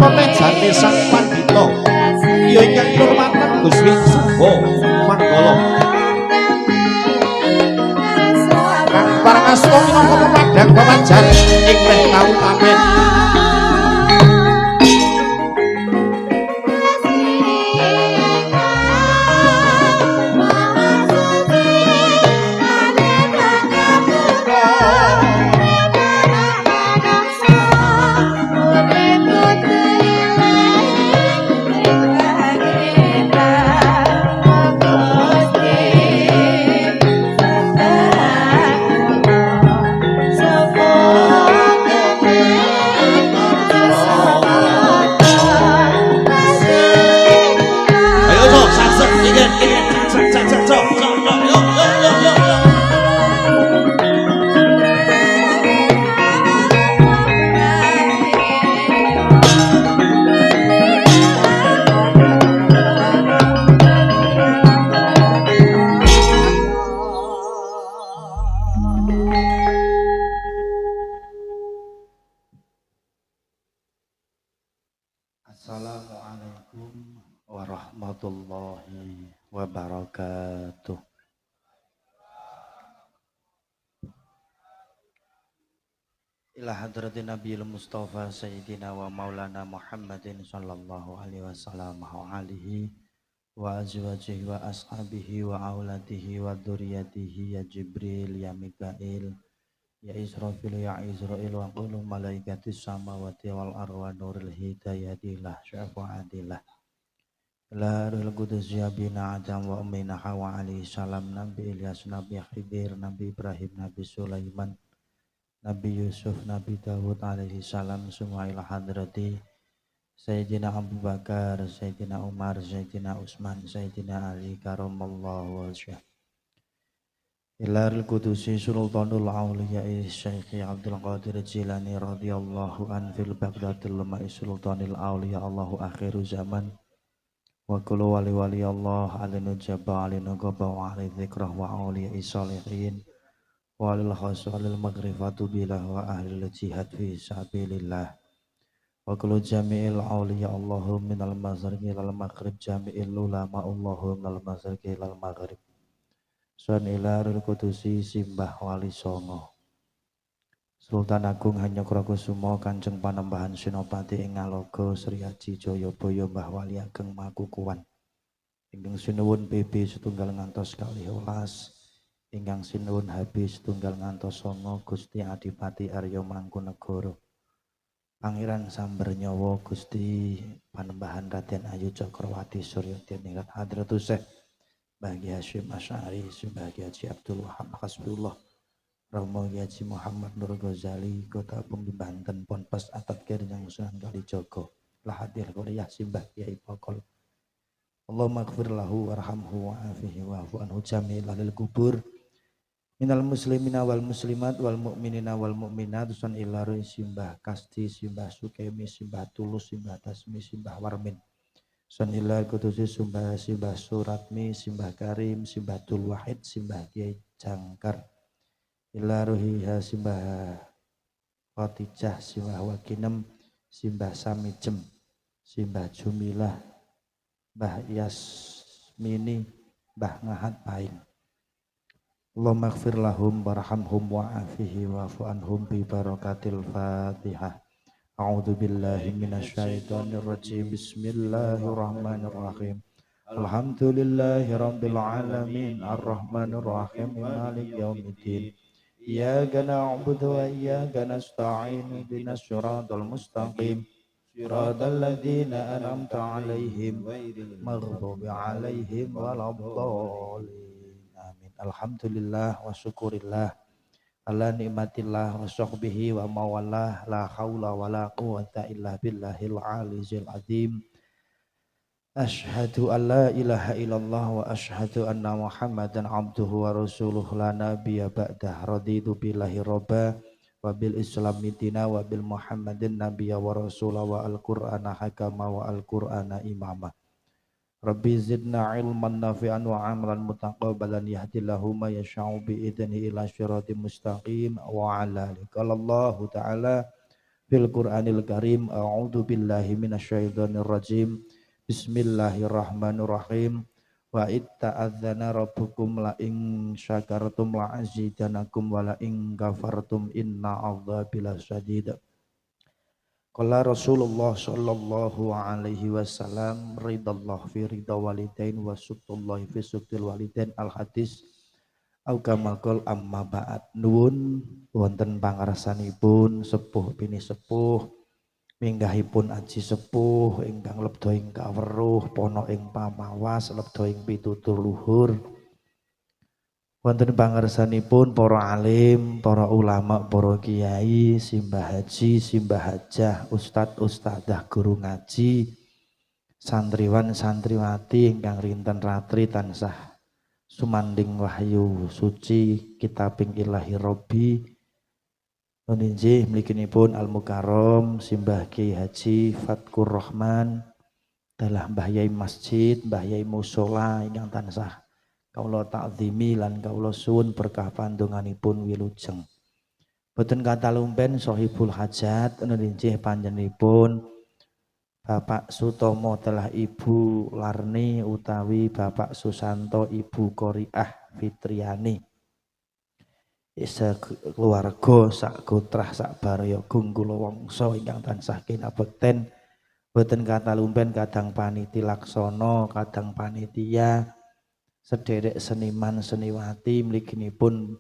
menapa mejane sang pandhita ya ingkang kehormatan Gusti Subo Manggala kang parangasta minangka pemadhang pemajar ing meh taun amin. Assalamualaikum warahmatullahi wabarakatuh. Ila hadratin Nabiyil Mustafa Sayyidina wa Maulana Muhammadin sallallahu alaihi wasallam wa alihi wa azwajihi wa ashabihi wa auladihi wa dzurriyyatihi ya Jibril ya Mikail ya Israfil ya Israil wa qulu malaikatis samawati wal arwa nuril hidayatilah syafa'atillah la ruhul qudus ya bina adam wa ummina hawa alaihi salam Nabi Ilyas Nabi Khidir Nabi Ibrahim Nabi Sulaiman Nabi Yusuf Nabi Dawud alaihi salam semua ila hadrati Sayyidina Abu Bakar Sayyidina Umar Sayyidina Utsman Sayyidina Ali karamallahu wajhah Ilaril Qudusi Sultanul Auliya Syekh Abdul Qadir Jilani radhiyallahu an fil Baghdadil Ma'i Sultanil Auliya Allahu akhiru zaman wa kullu wali wali Allah alinu jabba alinu qaba wa ali dzikrah wa auliya salihin wa lil khasalil maghrifatu bilah wa ahlil jihad fi sabilillah wa kullu jami'il auliya Allahu minal mazhari ilal maghrib jami'il ulama Allahu minal mazhari ilal maghrib Sun ilarul kudusi simbah wali songo Sultan Agung Hanyokrokusumo Kanjeng Panembahan Senopati ing Ngaloga Sri Aji Jayabaya Mbah Wali Ageng Makukuwan ingkang sinuwun PB setunggal ngantos 12 ingkang sinuwun HB setunggal ngantos 9 Gusti Adipati Arya Mangkunegara Pangeran Sambernyawa Gusti Panembahan Raden Ayu Cakrawati Suryati Ningrat Hadratus Syekh Bagi Hasyim Asy'ari, Bagi Haji Abdul Wahab Hasbullah, Romo Haji Muhammad Nur Ghazali, Kota Bung di Banten, Ponpes Atat Kirinang Sunan Kalijogo, Lahadir Kuliah Simbah Kiai Pokol. Allahumma ighfir lahu warhamhu wa'afihi wa'fu anhu jami'il ahlil kubur minal muslimina wal muslimat wal mu'minina wal mu'minat sun ilaru Simbah Kasti, Simbah Sukemi, Simbah Tulus, Simbah Tasmi, Simbah Warmin. Sunillah kutusi Simbah Suratmi, Simbah Karim, Simbah Tul Wahid, Simbah Kiai Jangkar ila ruhiha Simbah Khotijah, Simbah Wakinem, Simbah Samijem, Simbah Jumilah, Mbah Yasmini, Mbah Ngahad Paing. Allahumma ighfir lahum warhamhum wa'afihi wa'fu anhum bi barakatil Fatihah. A'udzu billahi minasyaitonir rajim. Bismillahirrahmanirrahim. Alhamdulillahi rabbil alamin arrahmanir rahim maliki yaumiddin. Iyyaka na'budu wa iyyaka nasta'in ihdinas siratal mustaqim. Siratal ladzina an'amta 'alaihim ghairil maghdubi 'alaihim waladdallin. Amin. Alhamdulillah wa syukurillah. Ala nikmatillah wa sahbihi wa mawalah la haula wa la quwata illa billahil alizil azim. Ashhadu an la ilaha illallah wa ashhadu anna muhammadan abduhu wa rasuluh la nabiyya ba'dah. Raditu billahi robba wa bil islami dina wa bil muhammadin nabiyya wa rasulah wa al-qur'ana hakama wa al-qur'ana imama. Rabbi zidna ilman nafi'an wa amalan mutaqabbalan yahdillahu ma yasha'u bi idnihi ila syiratim mustaqim wa ala alihi. Qala Allah ta'ala fil Qur'anil Karim. A'udzu billahi minasyaitonir rajim. Bismillahirrahmanirrahim. Wa itta'adzana rabbukum la in syakartum la azidanakum wa la in kafartum inna 'adzabi lasyadid. Qala Rasulullah sallallahu alaihi wasallam ridallahu fi ridha walidain wa sutullahi fi sutil walidain al hadis au kama qol amma ba'd. Nuwun wonten pangarsanipun sepuh bini sepuh minggahipun aji sepuh ingkang lebda ing kaweruh pono ing pamawas lebda ing pitutur luhur. Wonten pangersanipun para alim, para ulama, para kiai, simbah haji, simbah hajah, ustadz, ustadzah, guru ngaji, santriwan, santriwati ingkang rinten ratri tansah sumanding wahyu suci kitabing ilahi robbi. Nuninjih mliginipun Al Mukarram Simbah Kiai Haji Fatkur Rahman dalah Mbah Yai Masjid, Mbah Yai Musola ingkang tansah kaula ta'zimi lan kaula suwun berkah pandonganipun wilujeng. Boten katalumpen sahibul hajat nuninjih panjenenganipun Bapak Sutomo telah Ibu Larni utawi Bapak Susanto Ibu Qoriah Fitriani. Isa keluarga sak gotrah sak baraya gunggula wangsa ingkang tansah kinabekten boten katalumpen kadang paniti laksana kadang panitia sederek seniman seniwati mliginipun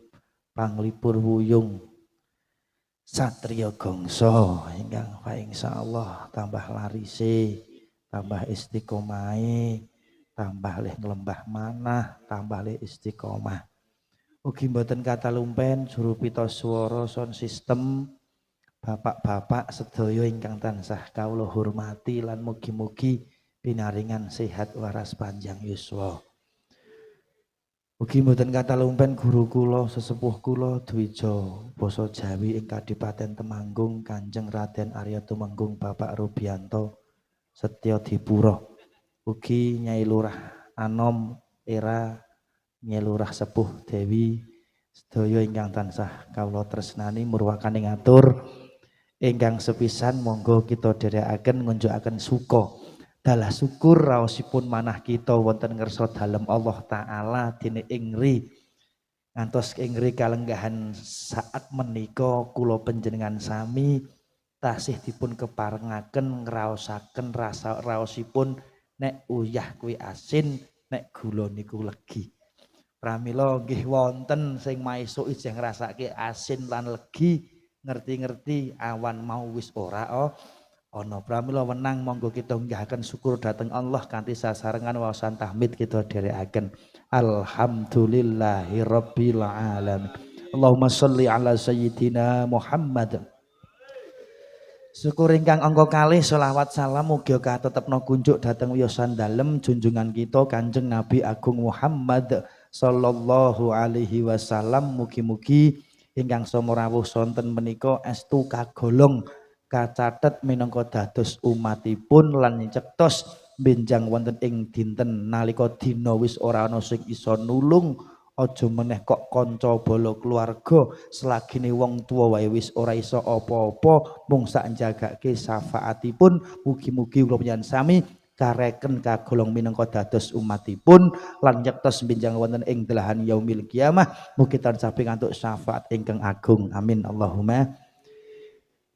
panglipur wuyung satriya gongso ingkang insyaallah tambah larise tambah istiqomahe tambah leh nglembah manah tambah leh istiqomah. Ugi mboten katalumpen juru pita swara sound system bapak-bapak sedaya ingkang tansah kawula hormati lan mugi-mugi pinaringan sehat waras panjang yuswa. Ugi mboten katalumpen guru kula sesepuh kula Dwija basa Jawi ing Kadipaten Temanggung Kanjeng Raden Arya Tumenggung Bapak Rubianto Setya Dipura. Ugi Nyai Lurah Anom Era Nyai Lurah Sepuh Dewi sedaya ingkang tansah kawula tresnani murwakane ngatur ingkang sepisan monggo kita dherekaken ngunjukaken suka dalah syukur raosipun manah kita wonten ngersa dalem Allah taala dene ingri ngantos ingri kalenggahan saat menika kula panjenengan sami tasih dipun keparengaken ngraosaken rasa raosipun nek uyah kuwi asin nek gula niku legi. Pramila nggih wonten sing maesuk isih ngrasake asin lan legi, ngerti-ngerti awan mau wis ora ana. Pramila wenang monggo kita nggahaken syukur dhateng Allah kanthi sasarengan waosan tahmid kita dherekaken. Alhamdulillahi rabbil alamin. Allahumma sholli ala sayyidina Muhammad. Syukur ingkang angka kalih selawat salam mugi katetepna kunjuk dhateng wiyosan dalem junjungan kita Kanjeng Nabi Agung Muhammad sallallahu alaihi wasallam. Mugi-mugi ingkang samurawuh sonten menika estu kagolong kacatet minangka dados umatipun lan cektos benjang wonten ing dinten nalika dina wis ora ana sing isa nulung. Aja meneh kok kanca bala keluarga selagine wong tuwa wae wis ora iso apa-apa mung sak njagake syafaatipun. Mugi-mugi kula panjenengan sami kareken kagolong minangka dados umatipun lan nyektos benjang wonten ing delahan yaumil kiamah. Mugi tansah pikantuk syafaat ingkang agung. Amin Allahumma.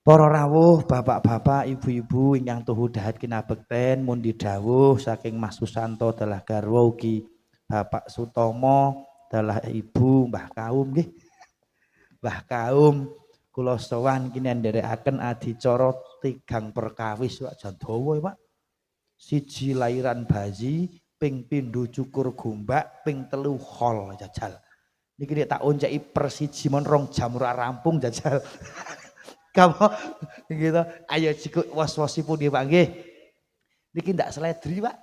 Para rawuh, bapak-bapak, ibu-ibu ingkang tuhu dahat kinabekten mundi dawuh saking Mas Susanto dalah garwa ugi Bapak Sutomo dalah Ibu Mbah Kaum nggih. Mbah Kaum kula sowan kini nderekaken adicara tigang perkawis Pak jan dawa Pak. Siji lairan bayi, ping pindho cukur gombak, ping telu khol jajal. Niki nek tak onceki per siji mon 2 jam ora rampung jajal. Kamu gitu. Ayo cikuk was-wasipun nggih Pak nggih. Niki ndak seledri Pak.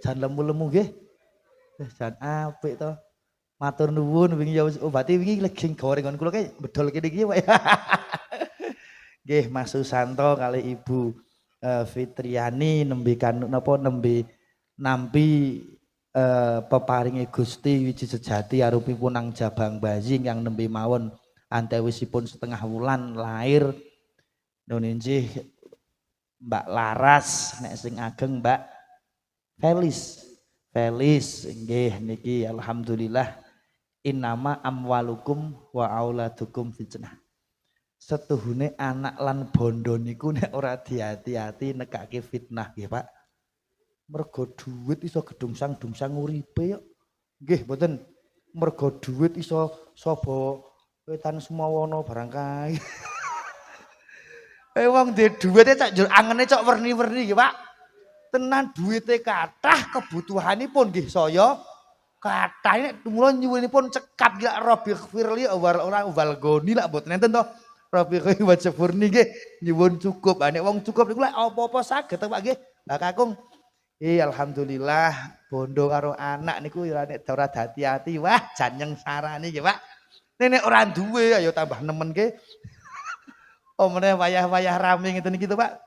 Jan lemu-lemu nggih. Jan apik to. Matur nuwun wingi ya obati wingi leging gorengan kula kae bedol kene iki Pak. Nggih Mas Susanto kali Ibu Fitriani nembikan napa nembe nampi peparinge Gusti wiji sejati arupipun nang jabang bayi yang nembe mawon antewisipun setengah wulan lahir Nun injih Mbak Laras nek sing ageng Mbak Felis. Felis nggih niki alhamdulillah innama amwalukum wa auladukum fitnah. Setuhune anak lan bondo niku nek ora diati-ati nekake fitnah nggih Pak. Mergo duit iso gedungsang-dungsang uripe yo. Nggih mboten. Mergo duit iso sapa wetan semowono barang kae. Wong duwe duwite cak njur angene cok werni-werni nggih Pak. Tenan duwite kathah kebutuhanipun nggih saya kathah nek mula nyuwunipun cekap ya Rabbi firli ora walgoni lak mboten enten to. Rabbi wajburni nggih nyuwun cukup. Nek wong cukup niku lek apa-apa saged Pak nggih. Lah Kakung alhamdulillah bondo karo anak niku ya nek ora dadi-ati wah jan nyengsarani nggih Pak. Nek ora duwe ayo tambah nemen nggih. Omene wayah-wayah rame ngeten iki to Pak.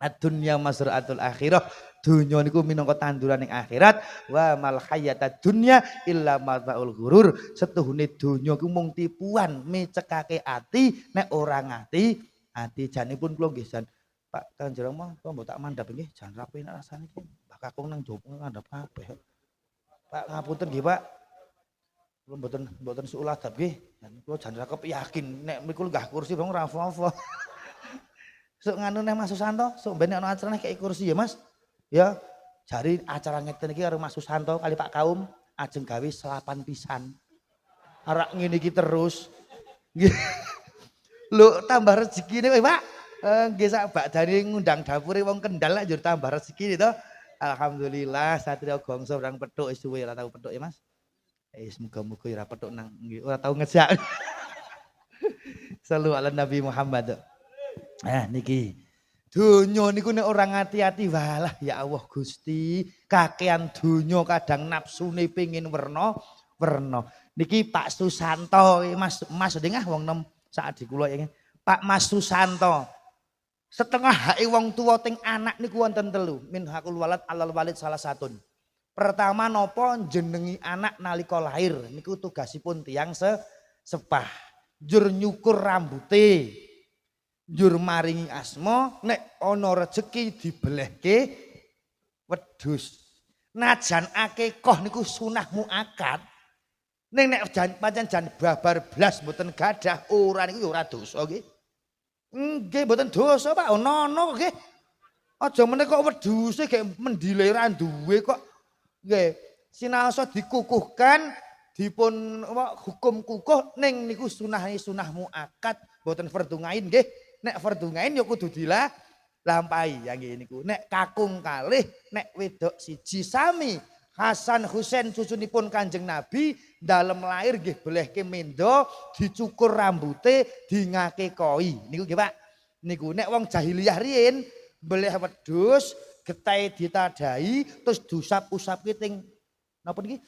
Ad-dunya masra'atul akhirah. Dunya niku minangka tanduran ing akhirat. Wa mal hayatad dunya illa mataul ghurur. Setuhune donya ku mung tipuan mecekake ati nek ora ngati ati janipun kula nggih jan Pak Kanjeng mah kok mbok tak mandhap nggih jan rapi nek rasane iki. Mbak Kakung nang jopo ngandhap kabeh. Pak ngapunten nggih Pak. Kula mboten suul adab nggih. Kula jan ra kepiyakin nek mriku lenggah kursi bang ora apa-apa. Sok nganu neh Mas Susanto, sok ben ana acara neh kei kursi ya Mas. Ya, jari acara ngeten iki karo Mas Susanto kali Pak Kaum ajeng gawe selapan pisan. Arak ngene iki terus. Nggih. Lho tambah rezekine kowe Pak. Nggih sak bakdane ngundang dapure wong Kendal lak njur tambah rezeki to. Alhamdulillah satria gongso orang petuk suwe ora tau petuk ya Mas. Muga-muga ora petuk nang nggih ora tau ngejak. Sallu ala Nabi Muhammad. Niki donya niku nek ora ngati-ati walah ya Allah Gusti kakean donya kadang nafsune pengin werna niki Pak Susanto Mas dengah wong nem sak adik kula ya Pak Mas Susanto setengah hake wong tuwa ting anak niku wonten telu min hakul walad alal walid salah satun. Pertama nopo jenengi anak nalika lahir niku tugasipun tiyang sepah njur nyukur rambute njur maringi asma nek ana rejeki dibelehke wedhus najan akekah niku sunah muakkad ning nek pancen jan babar blas mboten gadah ora niku ya ora dosa nggih nggih mboten dosa Pak ono nggih aja meneh kok wedhuse gek mendile ora duwe kok nggih sinaosa dikukuhkan dipun hukum kukuh ning niku sunah muakkad mboten fardhu ain nggih. Nek fardhu ain ya kudu dilampahi ya nggih niku. Nek kakung kalih, nek wedok siji sami Hasan Husain cucunipun Kanjeng Nabi dalem lahir nggih belehke mendo dicukur rambute dingake koi. Niku nggih Pak. Niku nek wong jahiliyah riyin beleh wedhus getahe ditadai terus diusap-usapke teng napa niki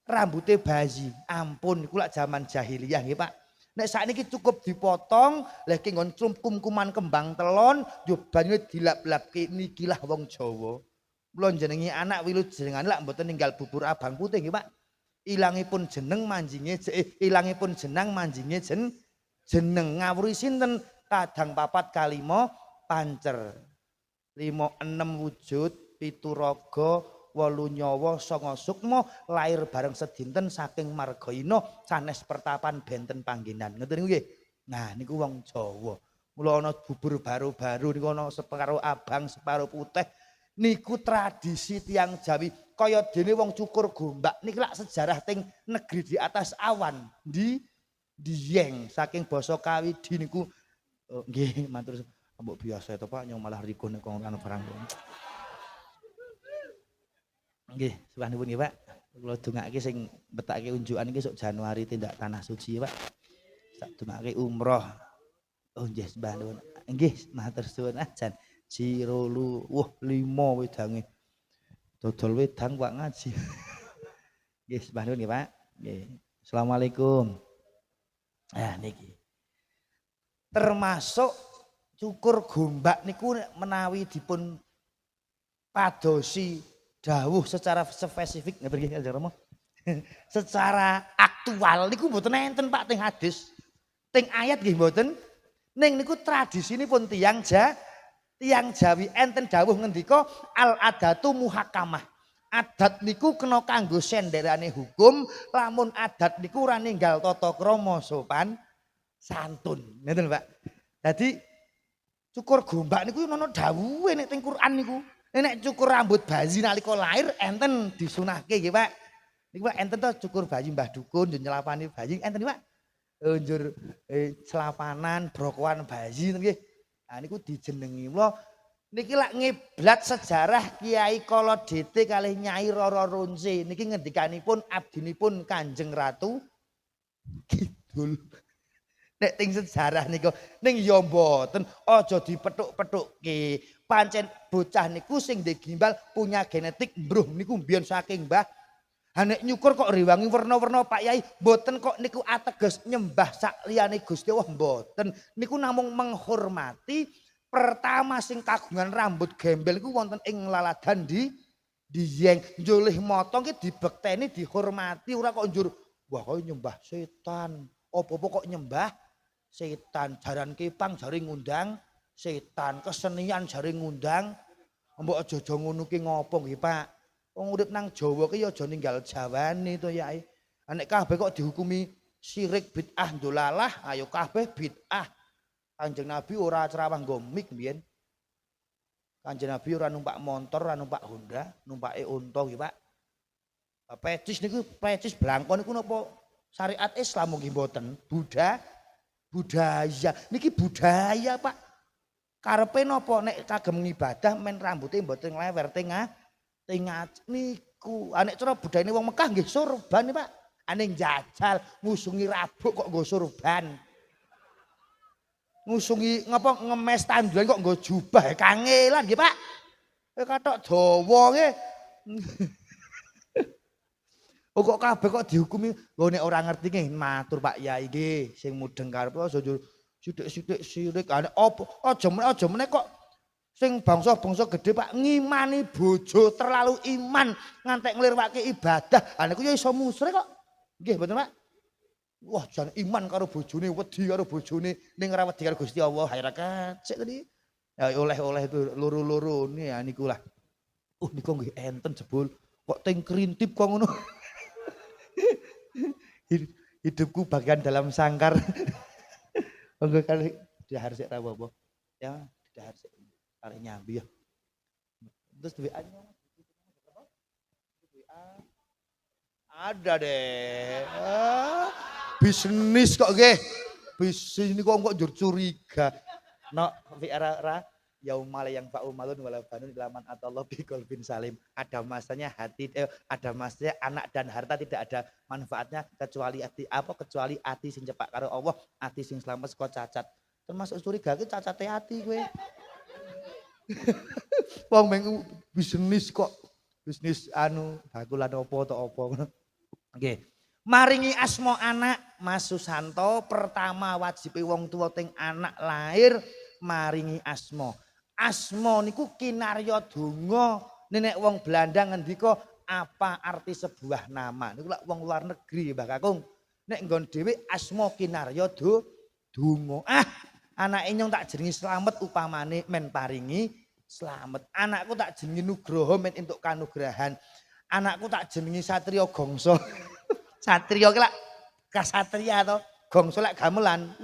rambute bayi. Ampun niku lak jaman jahiliyah nggih Pak. Nek sakniki cukup dipotong, lha ki nggon kumkuman kembang telon, yo banyune dilap-lapke nikilah wong Jawa. Mula jenengi anak wilut jenengan lak mboten ninggal bubur abang putih nggih Pak. Ilangipun jeneng manjinge ilangipun jenang manjinge jeneng ngawuri sinten kadang 4 kali 5 pancer. 5 6 wujud 7 raga 8 nyawa 9 sukma lair bareng sedinten saking margaina sanes pertapan benten panggenan ngoten niku nggih. Nah niku wong Jawa. Mula ana bubur baru-baru niku ana separo abang separo putih niku tradisi tiang Jawi kaya dene wong cukur gombak niki lak sejarah teng negeri di atas awan di Dieng saking basa Kawidi niku nggih matur mbok biasa to Pak nyong malah riko nek kan barang. Nggih, suwanipun nggih Pak. Kula dongake sing betake unjukan iki sok Januari tindak tanah suci Pak. Sak dongake umroh. Oh nggih Mbah nuwun. Nggih, matur suwun jan Jirolu. Wah 5 wedange. Dodol wedang Pak ngaji. Nggih, Mbah nuwun nggih Pak. Nggih. Assalamualaikum. Niki. Termasuk cukur gombak niku menawi dipun padosi dawuh secara spesifik nggih Kanjeng secara aktual niku mboten enten Pak teng hadis. Teng ayat nggih mboten. Ning niku tradisinipun tiyang Jawi enten dawuh ngendika al adatu muhakamah. Adat niku kena kanggo senderane hukum, lamun adat niku ora ninggal tata krama sopan santun. Ngoten, Pak. Dadi cukur gombak niku ana dawuhe nek teng Quran niku. Nek cukur rambut bayi nalika lair enten disunahke nggih, Pak. Niku Pak enten to cukur bayi Mbah Dukun yo nyelapani bayi enten Pak. Njur selapanan brokoan bayi nggih. Nah niku dijenengi. Mula niki lak ngiblat sejarah Kiai Kolodete kalih Nyai Roro Ronce niki ngendikanipun abdinipun Kanjeng Ratu Kidul. Nek ting sejarah niku ning ya mboten aja dipethuk-pethukke. Pancen bocah niku sing ndek gimbal punya genetik mbruh niku mbiyen saking Mbah. Ha nek nyukur kok rewangi werna-werna Pak Yai mboten kok niku ateges nyembah sak liyane Gusti Allah mboten. Niku namung menghormati pertama sing kagungan rambut gembel iku wonten ing laladan di Dieng. Njulih motong ki dibekteni dihormati ora kok njur wah kok nyembah setan. Apa-apa kok nyembah setan. Jaran kepang jare ngundang setan, kesenian jare ngundang. Mbok aja ngono ki ngopo nggih Pak. Wong urip nang Jawa ki aja ninggal Jawane to Yai. Nek kabeh kok dihukumi syirik bid'ah ndolalah, ayo kabeh bid'ah. Kanjeng Nabi ora ceramah nggo mik mbiyen. Kanjeng Nabi ora numpak montor, ora numpak Honda, numpake unta nggih, Pak. Pecis niku pecis blangkon niku napa syariat Islam nggih mboten? Budaya. Niki budaya, Pak. Karepe napa nek kagem ngibadah men rambuté mboten lewer tengah niku. Nek cara budayane wong Mekah nggih surban, Pak. Ane njajal ngusungi rabuk kok nggo surban. Ngusungi ngapa ngemes tanduran kok nggo jubah kangelan nggih Pak. Kathok dawa nggih. Kok kabeh kok dihukumi lho nek ora ngerti nggih matur Pak Yai nggih sing mudeng karep aja sithik-sithik sirik apa aja meneh kok sing bangsa-bangsa gedhe Pak ngimani bojo terlalu iman ngantek nglirwake ibadah. Ha niku ya iso musyrik kok. Nggih mboten Pak? Wah, jan iman karo bojone, wedi karo bojone, ning ora wedi karo Gusti Allah. Haira kacik tadi. Ya oleh-oleh itu loro-loro ya niku lah. Niku nggih enten jebul. Kok teng krintip kok ngono. Hidupku bagian dalam sangkar. Monggo kali dahar sik ta apa? Ya, dahar sik. Arek nyambi ya. Terus WA-nya ada deh. Bisnis kok nggih. Bisnis niku kok njur curiga. Nok ra yaumal yang fa'umalun wala banun ilaman atallah bi qalbin salim. Ada masanya ada masanya anak dan harta tidak ada manfaatnya kecuali ati sing cepak karo Allah, ati sing slamet saka cacat. Termasuk curiga ki cacate ati kowe. Wong meng bisnis kok. Bisnis bakulan apa to apa ngono. Nggih. Maringi asma anak Mas Susanto pertama wajibe wong tuwa teng anak lahir maringi asma. Asma niku kinarya donga. Nenek wong Belanda ngendika apa arti sebuah nama. Niku lak wong luar negeri Mbah Kakung. Nek nggon dhewe asma kinarya donga. Anake nyong tak jenengi slamet upamane men paringi slamet. Anakku tak jenengi Nugroho men entuk kanugrahan. Anakku tak jenengi Satrio Gongso. Satrio ki lak kasatria to, Gongso lak gamelan.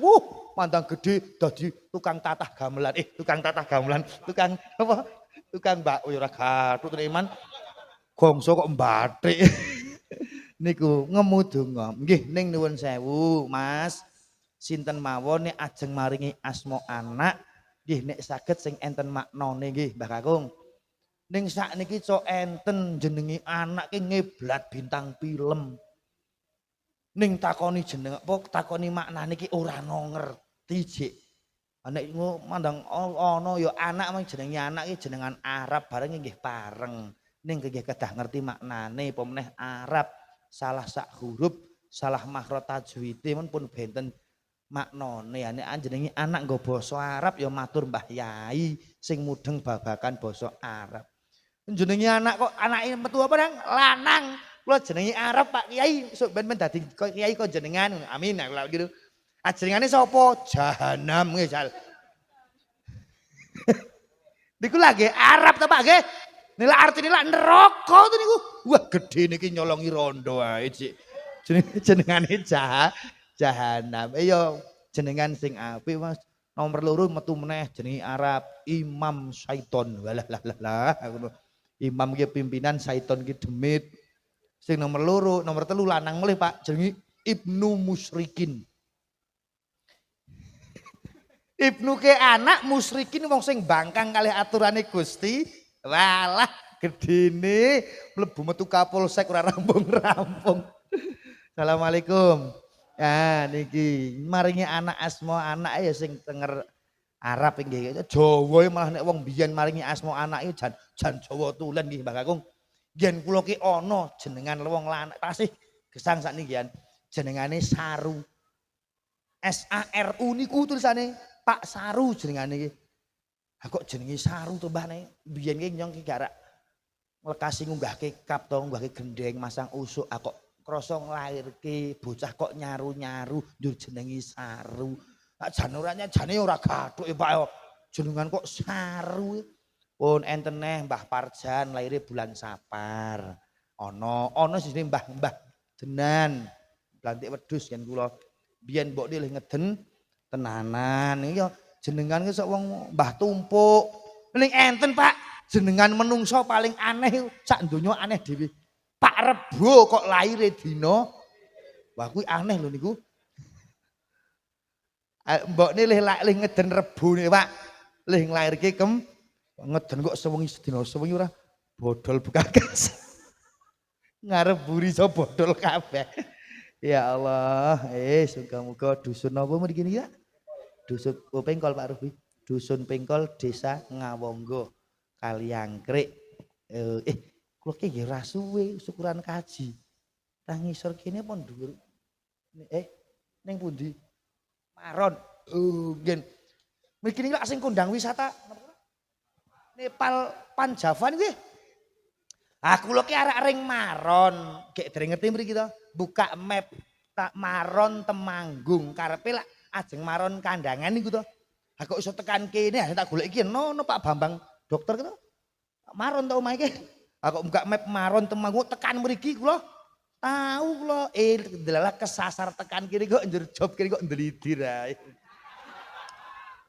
Mandang gede dadi tukang tatah gamelan. Tukang tatah gamelan, tukang apa? Tukang mbak ora gathuk teman. Gongso kok mbathik. Niku ngemu donga. Nggih ning nuwun sewu, Mas. Sinten mawon nek ajeng maringi asma anak, nggih nek saged sing enten maknane nggih, Mbah Kakung. Ning sakniki cok enten jenengi anak ki ngiblat bintang film. Ning takoni jeneng apa takoni maknane iki ora ngerti jek. Nek mandang ana ya anak mung jenenge anak iki jenengan Arab bareng nggih pareng. Ning nggih kedah ngerti maknane apa meneh Arab salah sak huruf, salah makhraj tajwide pun benten maknane. Nek jenenge anak nggo basa Arab ya matur Mbah Yai sing mudeng babakan basa Arab. Jenenge anak kok anake metu apa nang lanang. Kula jenenge Arab Pak Kiai, sok ben dadi kiai kok jenengan. Amin aku gitu. Jenengane sapa? Jahanam nggih, Jal. Niku lagi Arab ta Pak nggih? Nila artine lak neraka to niku. Wah, gedhe niki nyolongi rondo ae, Cik. Jenengane Jahanam. Ya jenengan sing apik, Mas. Nomor loro metu meneh jenenge Arab Imam Syaiton. Walah lah lah lah. Imam ki pimpinan, Syaiton ki demit. Sing nomor loro, nomor telu lanang melih Pak, jenenge Ibnu Musyrikin. Ibnu ke anak musyrikin wong sing bangkang kalih aturane Gusti. Walah, gedene mlebu metu Kapolsek ora rampung-rampung. Assalamualaikum. Ya niki maringi anak asma anak ya sing tenger Arab nggih. Jawa malah nek wong biyen maringi asma anak iku jan Jawa tulen nggih Mbah Kakung. Yen kula ki ana jenengan wong lanang tasih gesang sakniki jenengane Saru. SARU niku tulisane Pak Saru jenengane iki. Ha kok jenenge Saru to Mbah nek biyen ki nyong ki garak lekasi ngunggahke kap to ngunggahke gendeng masang usuk kok krasa nglairke bocah kok nyaru-nyaru njur jenenge Saru. Jan jane ora gathuke Pak jenengan kok Saru. Pun enten neh Mbah Parjan laire bulan Sapar. Ana siji Mbah Denan. Blantik wedhus yen kula biyen mbok nilih ngeden tenanan iki ya jenengan ki sok wong Mbah Tumpuk. Ning enten Pak jenengan menungso paling aneh sak donya aneh dhewe. Pak Rebo kok laire dina. Wah kuwi aneh lho niku. Mbok nilih ngeden Rebo nih Pak. Lih nglairke ngeden kok sewengi sedina sewengi ora bodol bekakas. Ngarep buri so bodol kabeh. Ya Allah, muga-muga dusun apa mriki niki ya? Dusun Pengkol Pak Rufi. Dusun Pengkol Desa Ngawonggo Kaliangkrik. Kula ki nggih ra suwe syukuran kaji. Tang ngisor kene pon dhuwur. Ning pundi? Maron. Nggih. Mriki niki lak sing kondang wisata Nepal Panjavan nggih. Kula ki arek ring Maron, gek dereng ngerti mriki to. Buka map tak Maron Temanggung karepe lak ajeng Maron Kandangan niku to. Kok iso tekan kene tak golek iki no Pak Bambang dokter to. Maron to omahe iki. Kok buka map Maron Temanggung tekan mriki kula. Tahu kula delalah kesasar tekan kiri kok njur job kiri kok ndelidir ae.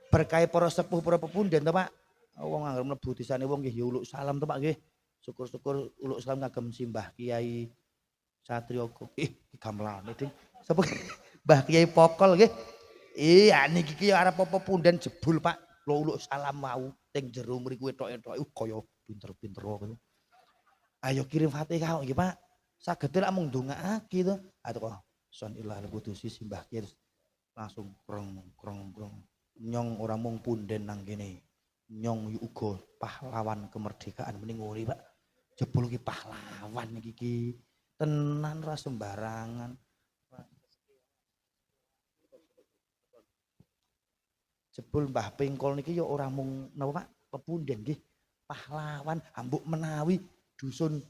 Berkah para sepuh para pepunden to Pak. Wong anggere mlebu desane wong nggih ya uluk salam to Pak nggih. Syukur-syukur uluk salam ngagem Simbah Kiai Satrio gamelane Ding. Sapa Mbah Kiai Pokol nggih. Iya niki ki arep apa punden jebul Pak. Kula uluk salam mau teng jero mriku etok-etoke kaya pinter-pinter kok. Ayo kirim Fatihah nggih Pak. Saged lak mung ndongaake to. Atau sonillah al-qudusi Simbah Kiai langsung krong nyong ora mung punden nang kene. Nyong uga pahlawan kemerdekaan mending nguri Pak. Jebul ki pahlawan iki tenan ra sembarangan. Jebul Mbah Pengkol niki ya ora mung napa Pak, pepunden nggih. Pahlawan ambuk menawi dusun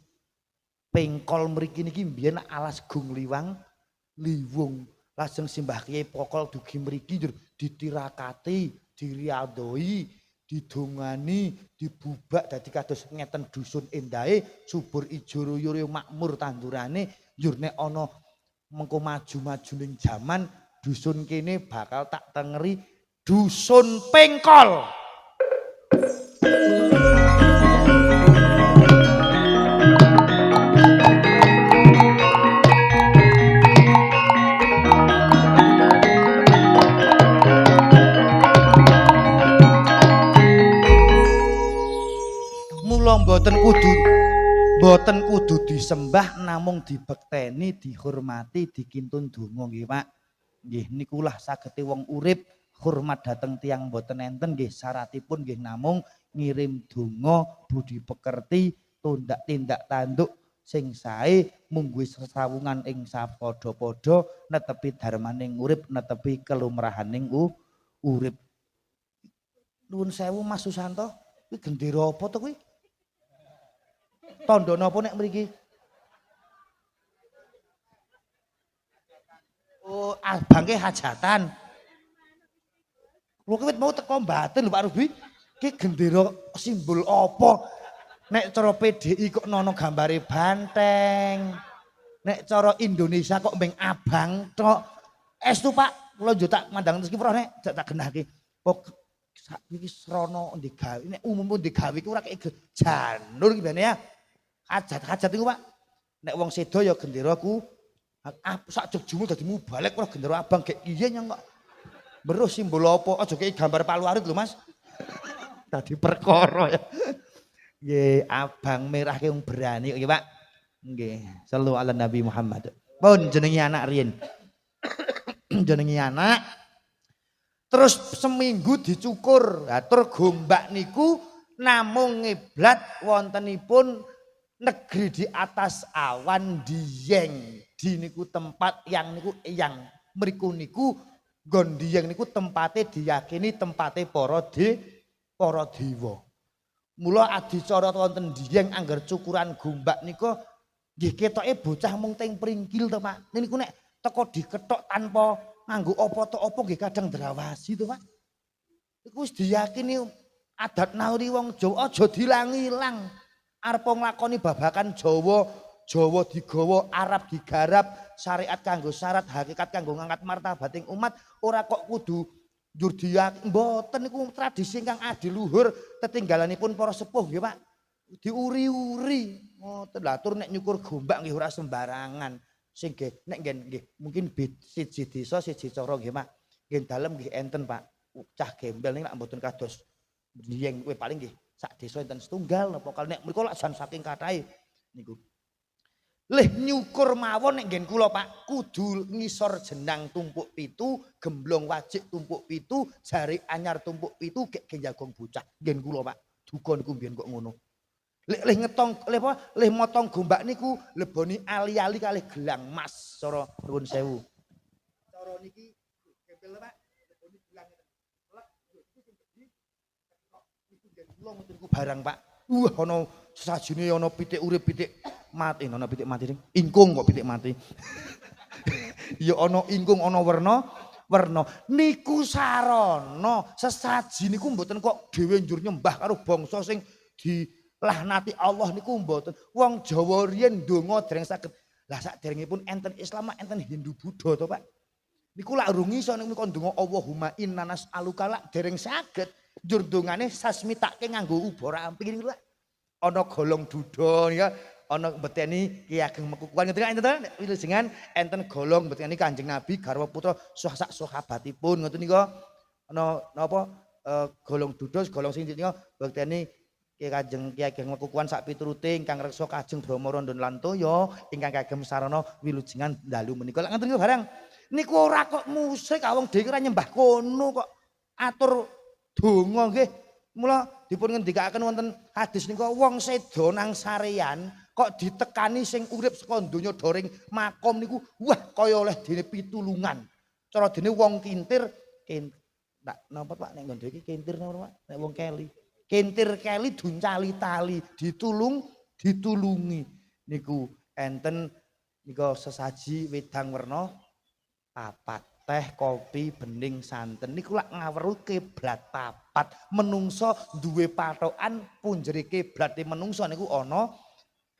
Pengkol mriki niki mbiyen alas gung liwang liwung. Lajeng Simbah Kiai Pokol dugi mriki ditirakati, diriadoi, didongani, dibubak dadi kados ngeten dusun endahe subur ijo royo makmur tandurane njur nek ana mengko maju-maju ning jaman dusun kene bakal tak tengeri dusun Pengkol. Mboten kudu disembah namung dibekteni, dihormati, dikintun donga nggih Pak. Nggih nikulah sagete wong urip hormat dhateng tiyang mboten enten nggih syaratipun nggih namung ngirim donga, budi pekerti, tindak tanduk sing sae mungguh sesawungan ing sapadha-padha netepi darmaning urip, netepi kelumrahaning urip. Nuwun sewu Mas Susanto, kuwi gendera apa to kuwi? Tandha napa nek mriki? abangke hajatan. Lho kowe mau teko mbaten lho Pak Rubi. Ki gendera simbol apa? Nek cara PDI kok nono gambare banteng. Nek cara Indonesia kok mbeng abang tok. Estu Pak, kula yo tak mandang rezeki pro nek tak genahke. Kok saiki srana digawe nek umum digawe iki ora kaya janur iki bene ya. Hajat iku Pak. Nek wong sedo ya gendera ku sak jegjumu dadi mubalek ora gendera abang gek iye nyang kok. Beruh simbol apa? Aja kaya gambar Palu Arit lho Mas. Tadi perkara ya. Nggih, abang merah ki wong berani kok Pak. Nggih, sallu ala Nabi Muhammad. Pun jenenge anak riyen. Jenenge anak. Terus seminggu dicukur. Lah tur gombak niku namung ngiblat wontenipun negeri di atas awan Dieng. Di niku tempat yang niku yang mriku niku nggon Dieng niku tempate diyakini tempate para dewa. Mula adicara wonten Dieng angger cukuran gombak nika nggih ketoke bocah mung teng pringkil to Pak. Niku nek teko diketok tanpa nganggo apa-apa nggih kadang drawasi to Pak. Iku wis diyakini adat nauri wong Jawa aja dilang-ilang. Arep nglakoni babakan Jawa, Jawa digawa, Arab digarap, syariat kanggo syarat, hakikat kanggo ngangkat martabating umat, ora kok kudu njur diyakini mboten niku tradisi ingkang adiluhur tetinggalanipun para sepuh nggih Pak. Diuri-uri. Ngoten lha tur nek nyukur gombak nggih ora sembarangan. Sing nek nggih mungkin siji desa siji cara nggih Pak. Nggih dalem nggih enten Pak. Cah gembel ning lak mboten kados Dieng kowe paling nggih sak desa enten setunggal napa kali nek mriku lak jan saking kathahe niku. Lih nyukur mawon nek nggen kula Pak kudu ngisor jenang tumpuk pitu, gemblong wajik tumpuk pitu, jari anyar tumpuk pitu gek jagong bocah. Nggen kula Pak. Duka niku mbiyen kok ngono. Lih ngetong lih motong gombak niku leboni ali-ali kalih gelang emas cara nuwun sewu. Cara niki gembel Pak leboni gelang lek niku sing gedhi niku nggen kula ngoten niku barang Pak. Ana sesajine ana pitik urip pitik mati, ana pitik mati ingkung kok pitik mati. Ya ana ingkung ana werna niku sarana sesaji niku mboten kok dhewe njur nyembah karo bangsa sing dilahnati Allah niku mboten. Wong Jawa riyen ndonga dereng saged. Lah saderengipun enten Islam enten Hindu Buddha to Pak. Niku lak urung iso niku ndonga Allahumma inna nas'aluka lak dereng saged. Njur dongane sasmitake nganggo ubara amping niku lak. Ana golong duda ya, ana mbeteni Ki Ageng Mekukuan ngoten enten to wilujengan enten golong mbeteni Kanjeng Nabi garwa putra sak sahabatipun ngoten niku. Ana napa golong duda golong sing nika mbeteni Ki Ageng Mekukuan sak piturute ingkang reksa Kajeng Brahma Randha lan Toya ingkang kagem sarana wilujengan dalu menika lak ngoten niku barang. Niku ora kok musik wong dhewe ora nyembah kono kok atur donga nggih. Mula dipun ngendikaken wonten hadis nika wong sedo nang sarean kok ditekani sing urip saka donya doring makom niku wah kaya oleh dene pitulungan. Cara dene wong kintir napa Pak nek nggon iki kintir napa Pak nek wong keli. Kintir keli duncali tali ditulungi niku enten nika sesaji wedang werna papat. Teh, kopi, bening, santen niku lak ngaweru kiblat papat. Menungso duwe patokan punjere kiblate menungso niku ana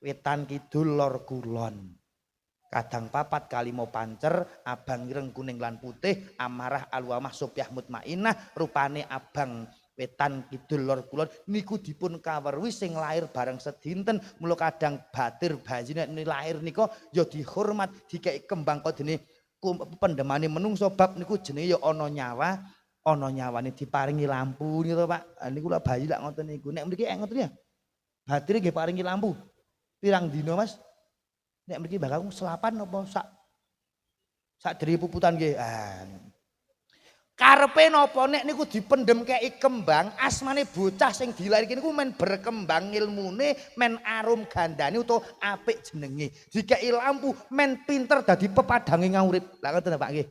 wetan kidul lor kulon. Kadang papat kalimo pancer, abang ireng kuning lan putih, amarah alwamah sopyah mutmainah, rupane abang wetan kidul lor kulon niku dipun kaweruhi sing lair bareng sedinten. Mula kadang batir bajine lahir nika ya dihormat dikeki kembang kodene pendemane menungso bab niku jenenge ya ana nyawane diparingi lampu niku Pak. Niku lak bayi lak ngoten niku. Nek mriki ngoten ya. Batire nggih paringi lampu. Pirang dina Mas? Nek mriki bakal selapan apa sak deri puputan nggih. Karepe napa nek niku dipendhem kei kembang asmane bocah sing dilairke niku men berkembang ilmune men arum gandane utawa apik jenenge dikei lampu men pinter dadi pepadange ngurip lha ngoten Pak nggih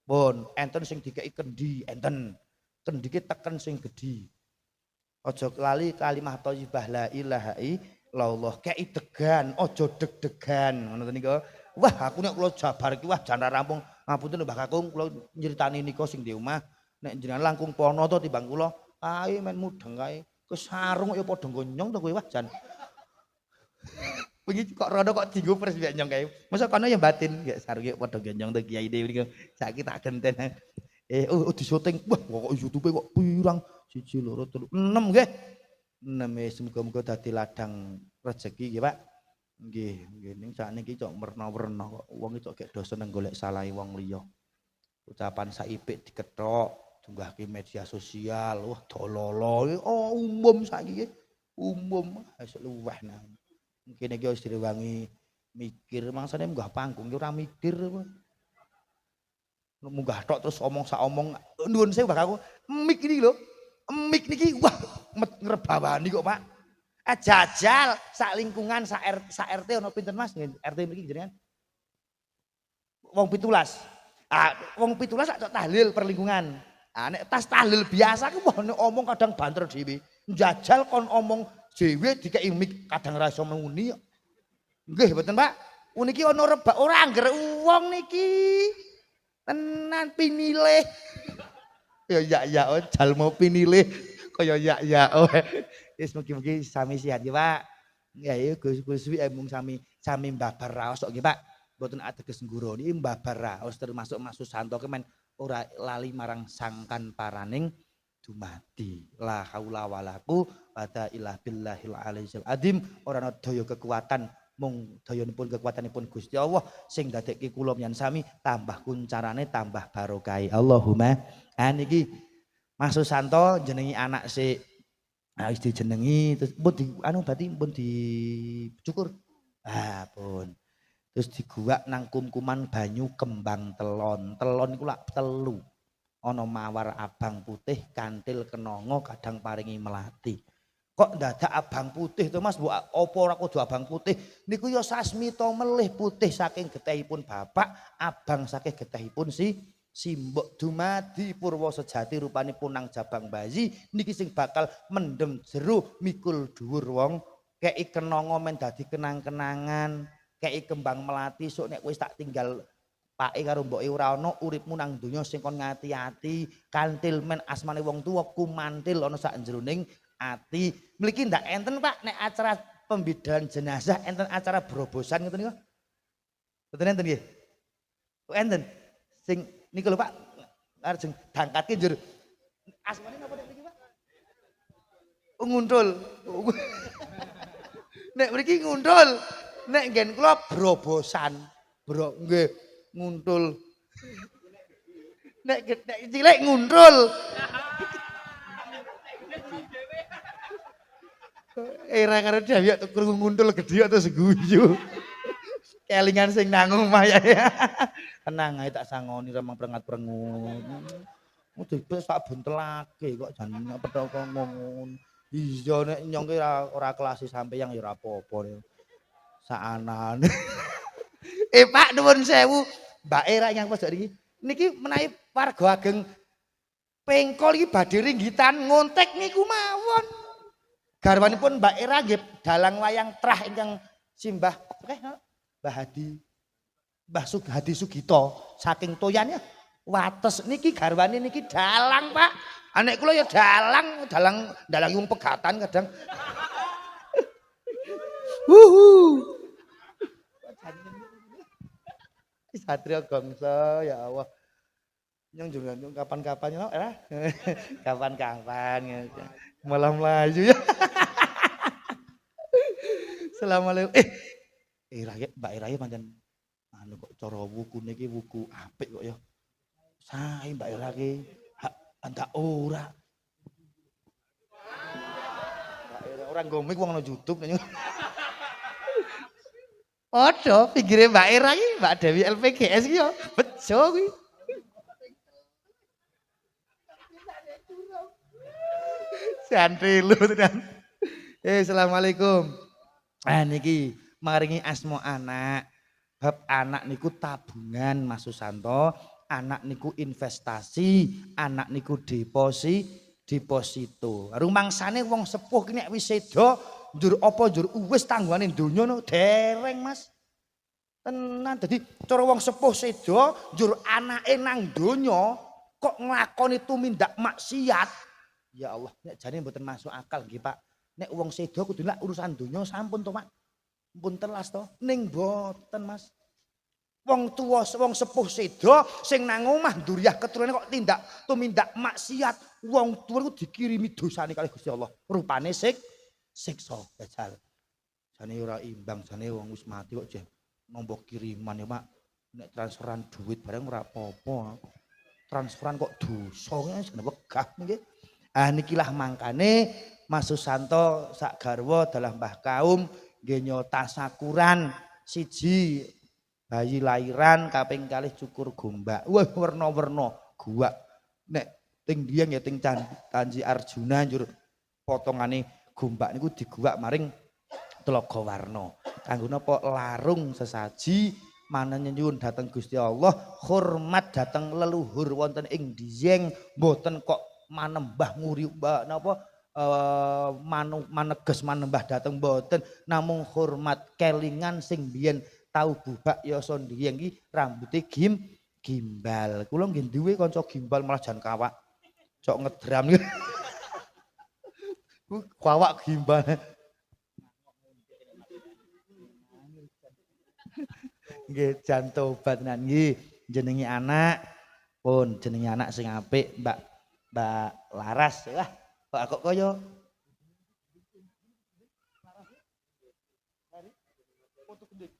pun enten sing dikei kendi enten kendike teken sing gedhi aja lali kalimah thayyibah la ilaha illallah kei degan aja deg-degan ngono niku wah aku nek kula jabar iki wah jan rampung Ngapunten Mbah Kakung kula nyritani nika sing di omah nek jenengan langkung pono to timbang kula. Ae men mudeng kae. Kesarung ya padha gonyong to kowe wah jan. Wingi kok rono kok dienggo pres mbek nyong kae. Masa kono ya batin ya sarung ya padha gonyong to kiai dhewe niku. Saiki tak genten. Di syuting. Wah kok YouTube kok pirang 1 2 3 4 6 nggih. 6 muga-muga dadi ladang rezeki nggih Pak. Nggih, nggih ning sakniki cok werna-werna kok wong cok gek do seneng golek salahe wong liya. Ucapan saipik dikethok, dunggahke media sosial, wah dololo. Umum saiki umum esuk luweh nang. Mungkin iki wis direwangi mikir mangsane munggah panggung ki ora mikir apa. Munggah tok terus omong sak omong nuwun sewu Pak aku. Mik iki lho. Mik niki wah ngrebawani kok Pak. Jajal sak lingkungan sak RT ono pinten Mas? RT mriki jenengan. Wong 17. Wong 17 sak tahlil per lingkungan. Nek tas tahlil biasa ku wah omong kadang banter dhewe. Jajal kon omong dhewe dikeki mik kadang ra iso muni. Nggih mboten Pak. Niki ono rebak ora angger wong niki. Tenan pinilih. Ya jal mau pinilih kaya ya. Wis mugi-mugi sami sehat ya Pak. Ya Gus Wi mung sami mbabar raos kok nggih Pak. Mboten ateges ngguro niki mbabar raos termasuk Mas Susanto kemen ora lali marang sangkan paraning dumadi. La haula wala quwata illa billahil aliyyil azim. Ora ana daya kekuatan mung dayanipun kekuatanipun Gusti Allah sing dadekke kula nyan sami tambah kuncarane tambah barokah. Allahumma niki Mas Susanto jenengi anak sik wis dijenengi terus pun di berarti pun dicukur. Pun. Terus diguwak nang kumkuman banyu kembang telon. Telon iku lak telu. Ana mawar abang putih, kantil kenanga kadang paringi melati. Kok dadak abang putih to Mas? Apa ora kudu abang putih? Niku ya sasmita melih putih saking getihipun bapak, abang saking getihipun Simbok dumadi purwa sejati rupanipun nang jabang bayi niki sing bakal mendem jero mikul dhuwur wong kei kenanga men dadi kenang-kenangan kei kembang melati sok nek wis tak tinggal pake karo mboke ora ana uripmu nang donya sing kon ngati-ati kantil men asmane wong tuwa kumantil ana sak jroning ati mliki ndak enten Pak nek acara pembidalan jenazah enten acara berobosan ngoten niku mboten enten nggih enten sing niku lho Pak, arep dangkatke njur. Asmane napa nek mriki Pak? Nguntul. Nek mriki nguntul, nek nggen kula brobosan. Bro nggih nguntul. Nek cilik nguntul. Era karo dhewe kok krungu nguntul gedhe terus guyu. Kelingan sing nang omah ya. Tenang ae tak sangoni remang prengat-prengut. Dibes tak buntelake kok jan petho ngomong. Iya nek nyong ki ora kelas sampeyan ya ora apa-apa. Saanane. Pak nuwun sewu, Mbak Era nyang pojok niki. Niki menawi warga ageng pengkol iki badhe ringgitan ngontek niku mawon. Garwanipun Mbak Era nggih dalang wayang trah ingkang simbah Mbah Hadi Sugito saking Toyan ya wates niki garwane niki dalang Pak anek kula ya dalang wong pegatan kadang Satria Gongso ya Allah nyong juga kapan-kapan ya kapan-kapan malam melayu ya Assalamualaikum Mbak Iraya pancen anu kok cara wukune iki wuku apik kok ya. Sae Mbak Ira ki ndak ora. Mbak Ira ora ngomik wong nang YouTube nanya. Padha pinggire Mbak Ira ki Mbak Dewi LPGS ki ya bejo kuwi. Santri lu tenan. Assalamualaikum. Niki maringi asma anak. Bab anak niku tabungan Mas Susanto, anak niku investasi, anak niku deposito. Rumangsane wong sepuh ki nek wis seda njur apa njur wis tanggane donya no dereng Mas. Tenan dadi cara wong sepuh sedo njur anake nang donya kok nglakoni tumindak maksiat. Ya Allah, nek jane mboten masuk akal nggih Pak. Nek wong sedo kudu lak urusan donya sampun to Pak. Pun telas to. Ning mboten Mas. Wong tuwa, wong sepuh sedo sing nang omah nduriyah keturune kok tumindak maksiat. Wong tuwa iku dikirimi dosane kalih Gusti Allah. Rupane siksa dajal. Jane ora imbang, jane wong wis mati kok jen nampa kiriman ya Pak. Nek transferan duit bareng ora apa-apa. Transferan kok dosa ngene wegah nggih. Ah nikilah mangkane Mas Susanto sak garwa dalah Mbah Kaum nggih nyota sakuran siji bayi lairan kaping kalih cukur gombak. Wah werna-werna guwak. Nek ting dieng ya ting Tanji Arjuna njur potongane gombak niku diguwak maring Tlaga Warna. Kanggo napa larung sesaji manen nyuwun dhateng Gusti Allah hormat dhateng leluhur wonten ing Dieng mboten kok manembah nguri napa maneges manembah dhateng mboten namung hormat kelingan sing biyen tau bubak yasa Dieng iki rambuté gimbal. Kula nggih duwe kanca gimbal malah jan kawak. Cok ngedram iki. Kawak gimbal. Nggih jan tobat tenan nggih jenenge anak pun jenenge anak sing apik Mbak Laras wah kok kaya putu gending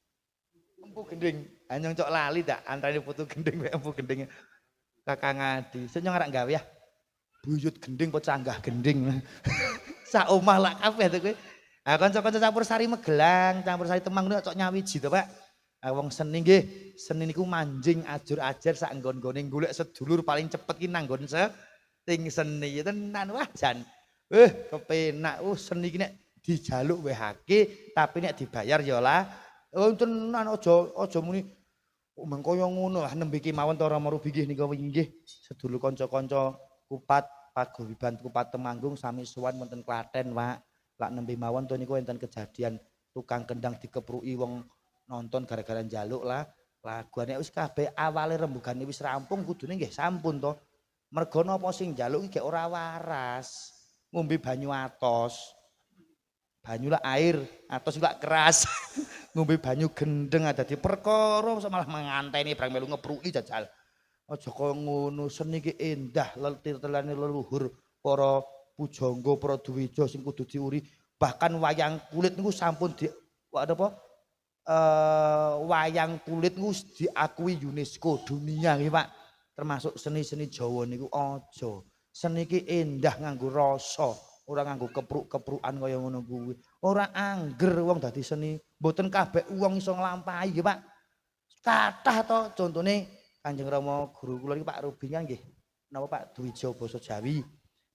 empu gending anyong cok lali tak antarané putu gending mek empu gending Kakang Adi sing nyong arak gawe ya buyut gending apa canggah gending sak omah lak kabeh to kowe ah kanca-kanca campur sari Magelang campur sari Temanggung cok nyawiji to Pak. Wong seni nggih, seni niku manjing ajur-ajar sak nggon-nggone golek sedulur paling cepet ki nang nggon ting seni tenan wah jan. Kepenak seni ki nek dijaluk wehake tapi nek dibayar ya lah. Tenan aja muni mengko yo ngono lah nembe ki mawon to Rama Rubi nggih nika wingi nggih sedulur kanca-kanca Kupat Paguyuban Kupat Temanggung sami sowan wonten Klaten Pak. Lak nembe mawon to niku enten kejadian tukang kendang dikepruki wong nonton gara-gara njaluk lah laguane wis kabeh awale rembugane wis rampung kudune nggih sampun to mergo napa sing njaluk iki ora waras ngombe banyu atos banyu lah air atos lak keras ngombe banyu gendeng dadi perkara malah manganteni barang melu ngepruki jajal aja kaya ngono seni ki endah letir-telane leluhur para pujangga para duwija sing kudu diuri bahkan wayang kulit niku sampun di apa wayang kulit wis diakui UNESCO dunia nggih Pak. Termasuk seni-seni Jawa niku aja. Seni iki endah nganggo rasa, ora nganggo kepruk-keprukan kaya ngono kuwi. Ora angger wong dadi seni, mboten kabeh wong iso nglampahi nggih Pak. Kathah to contone Kanjeng Rama guru kula iki Pak Rubi nggih. Napa Pak Dwija basa Jawi.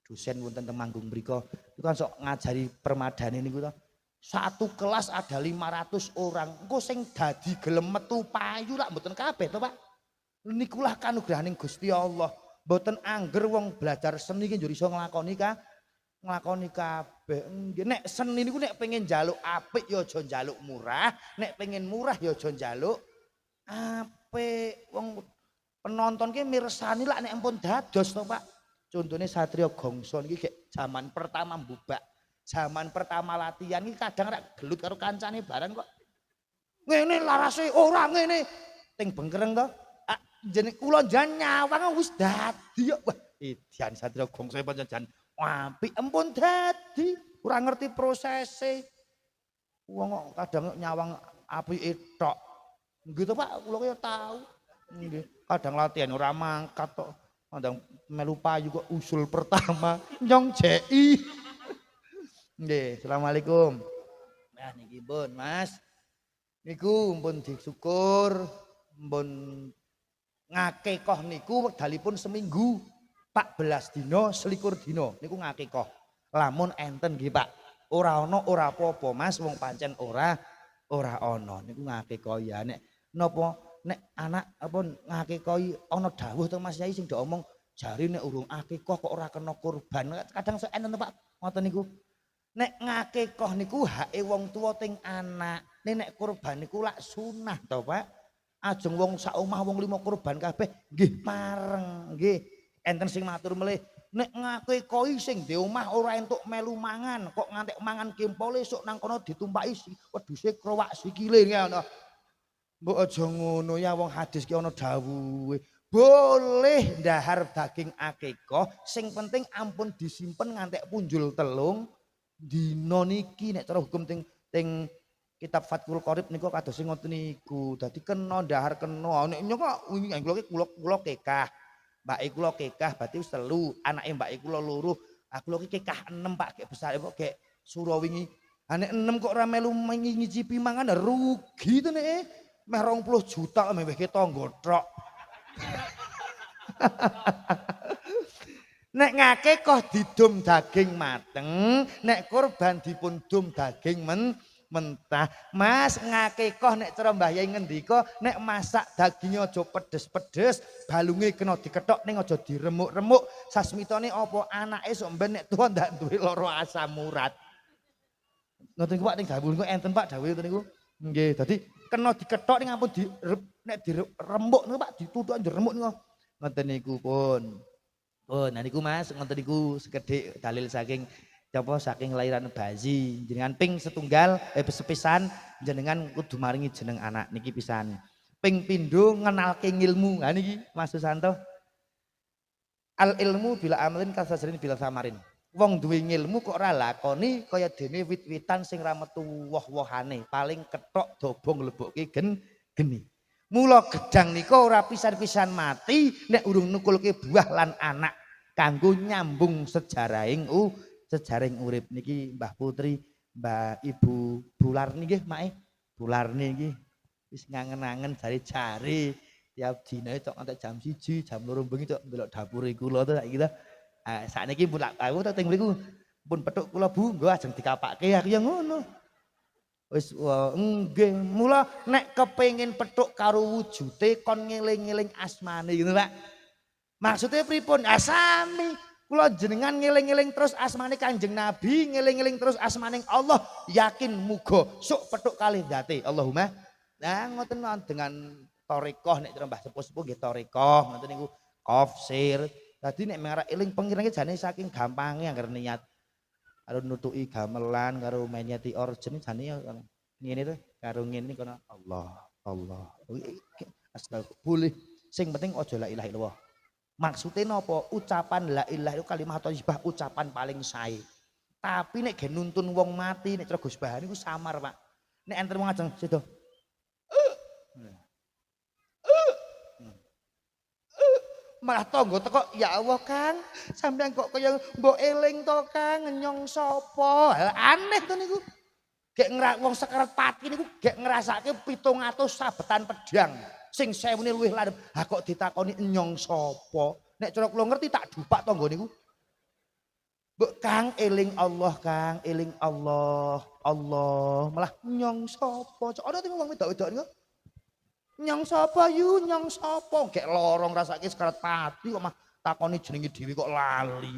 Dosen wonten Temanggung mriku. Iku kan sok ngajari permadane niku to. Satu kelas ada 500 orang. Engko sing dadi gelem metu payu lak mboten kabeh to, Pak. Nikulah kanugrahaning Gusti Allah. Mboten angger wong belajar seni ki njur iso nglakoni kabeh. Nek seni niku nek pengen njaluk apik ya aja njaluk murah, nek pengen murah ya aja njaluk apik. Wong penonton ki mirsani lak nek ampun dados to, Pak. Contone Satria Gongso niki gek zaman pertama mbubak. Zaman pertama latihan ini kadang rak gelut karo kancane bareng kok. Ngene larase ora ngene. Ting bengkereng to. Jeneng kula jan nyawang wis dadi kok. Wah, Edian Satria Gongso pancen jan apik empun dadi. Ora ngerti prosese. Wong kok kadang nyawang apike tok. Nggih to Pak, kula kaya tau. Nggih, kadang latihan ora mangkat tok. Kadang melu payu kok usul pertama nyong JI. Nggih, asalamualaikum. Nah niki pun Mas. Niku mpun disyukur, mpun ngakekah niku wekdalipun seminggu. 14 dina, 21 dina niku ngakekah. Lamun enten nggih Pak. Ora ana ora apa-apa Mas, wong pancen ora ana. Niku ngakekah ya nek napa nek anak apa ngakekah ana dawuh to Mas Yai sing do omong jari nek urung akekah kok ora kena kurban. Kadang sok enten Pak ngoten niku. Nek ngakekah niku hake wong tuwa ting anak. Nek kurban niku lak sunah to, Pak. Ajeng wong sak omah wong 5 kurban kabeh nggih pareng, nggih. Enten sing matur melih, nek ngake koi sing di omah ora entuk melu mangan, kok ngantek mangan kempole esuk nang kono ditumpaki wedhuse krowak sikile ngono. Mbok aja ngono ya wong hadis ki ana dawuhe. Boleh ndahar daging akikah, sing penting ampun disimpen ngantek punjul telung dina niki nek cara hukum ting kitab Fathul Qorib niku kados sing ngoten niku. Dadi kena ndahar kena. Nek nyok wingi kula kekah. Mbake kula kekah berarti wis 3, anake mbake kula 2. Ah kula ki kekah 6 Pak, gek besar kok gek sura wingi. Ha nek 6 kok ora melu ngicipi mangan rugi to nek meh 20 juta mewehke tangga tok. Nek ngake kok didum daging mateng, nek kurban dipun dum daging mentah. Mas ngake kok nek cara Mbah Yai ngendika nek masak dagingnya aja pedes-pedes, balunge kena diketok ning aja diremuk-remuk. Sasmitane apa anake sok mben nek tuwa ndak duwe lara asam urat. Ngoten niku Pak ning dawuh niku enten Pak dawuh ngoten niku. Nggih, dadi kena diketok ning ampun nek diremuk niku Pak dituthuk diremuk niku. Ngoten niku pun. Oh, nah niku Mas, ngoten niku sekedhik dalil saking saking lahiran bayi. Jenengan ping setunggal sepisan jenengan kudu maringi jeneng anak niki pisan. Ping pindho ngenalke ngilmu. Ha niki Mas Susanto. Al ilmu bila amalin kasajrin bila samarin. Wong duwe ngilmu kok ora lakoni kaya dene wit-witan sing ra metu woh-wohane, paling ketok dobong lebokke geni. Mula gedang nika ora pisan-pisan mati nek urung nukulke buah lan anak kanggo nyambung sejarahing urip niki Mbah Putri, Mbah Ibu Bularni nggih Mak. Bularni iki wis ngangen-angen jare-jare tiap dina tok nganti jam 1, jam 2 bengi tok ndelok dapure kula to saiki to. Ah sakniki pun lak kawuh to teng mriku pun petuk kula Bu, nggo ajeng dikapake aku ya ngono. Wis nggih, mula nek kepengin petuk karo wujute kon ngeling-eling asmane ngono Pak. Maksudnya pripun? Ah sami. Kula jenengan ngeling-eling terus asmane Kanjeng Nabi, ngeling-eling terus asmane Allah, yakin muga sok petuk kalih ndate. Allahumma. Nah ngoten dengan thariqah nek cara Mbah sepuh-sepuh nggih thariqah ngoten niku qafsir. Dadi nek mengarep eling pengiran ki jane saking gampange anggar niat karo nutuki gamelan karo menyeti orjen jane ngene to karo ngene kono Allah astagfirullah boleh sing penting aja la ilaha illallah maksudnya napa ucapan la ilaha itu kalimat thayyibah ucapan paling sae tapi nek gen nuntun wong mati nek cara Gus Bahan niku samar Pak nek enten wong ajeng sedo malah tonggo teko ya Allah Kang sampean kok kaya mbok eling to Kang nyong sapa aneh to niku gek wong sekarat pati niku gek ngrasake 700 sabetan pedang sing 1000 luwih landhep ha kok ditakoni nyong sapa nek cara kula ngerti tak dupak tonggo niku mbok Kang eling Allah Kang eling Allah malah nyong sapa cok ana wong wedok-wedok niku nyong sapa yu nyong sapa gek lorong rasake sekarat pati kok mah takoni jenenge dhewe kok lali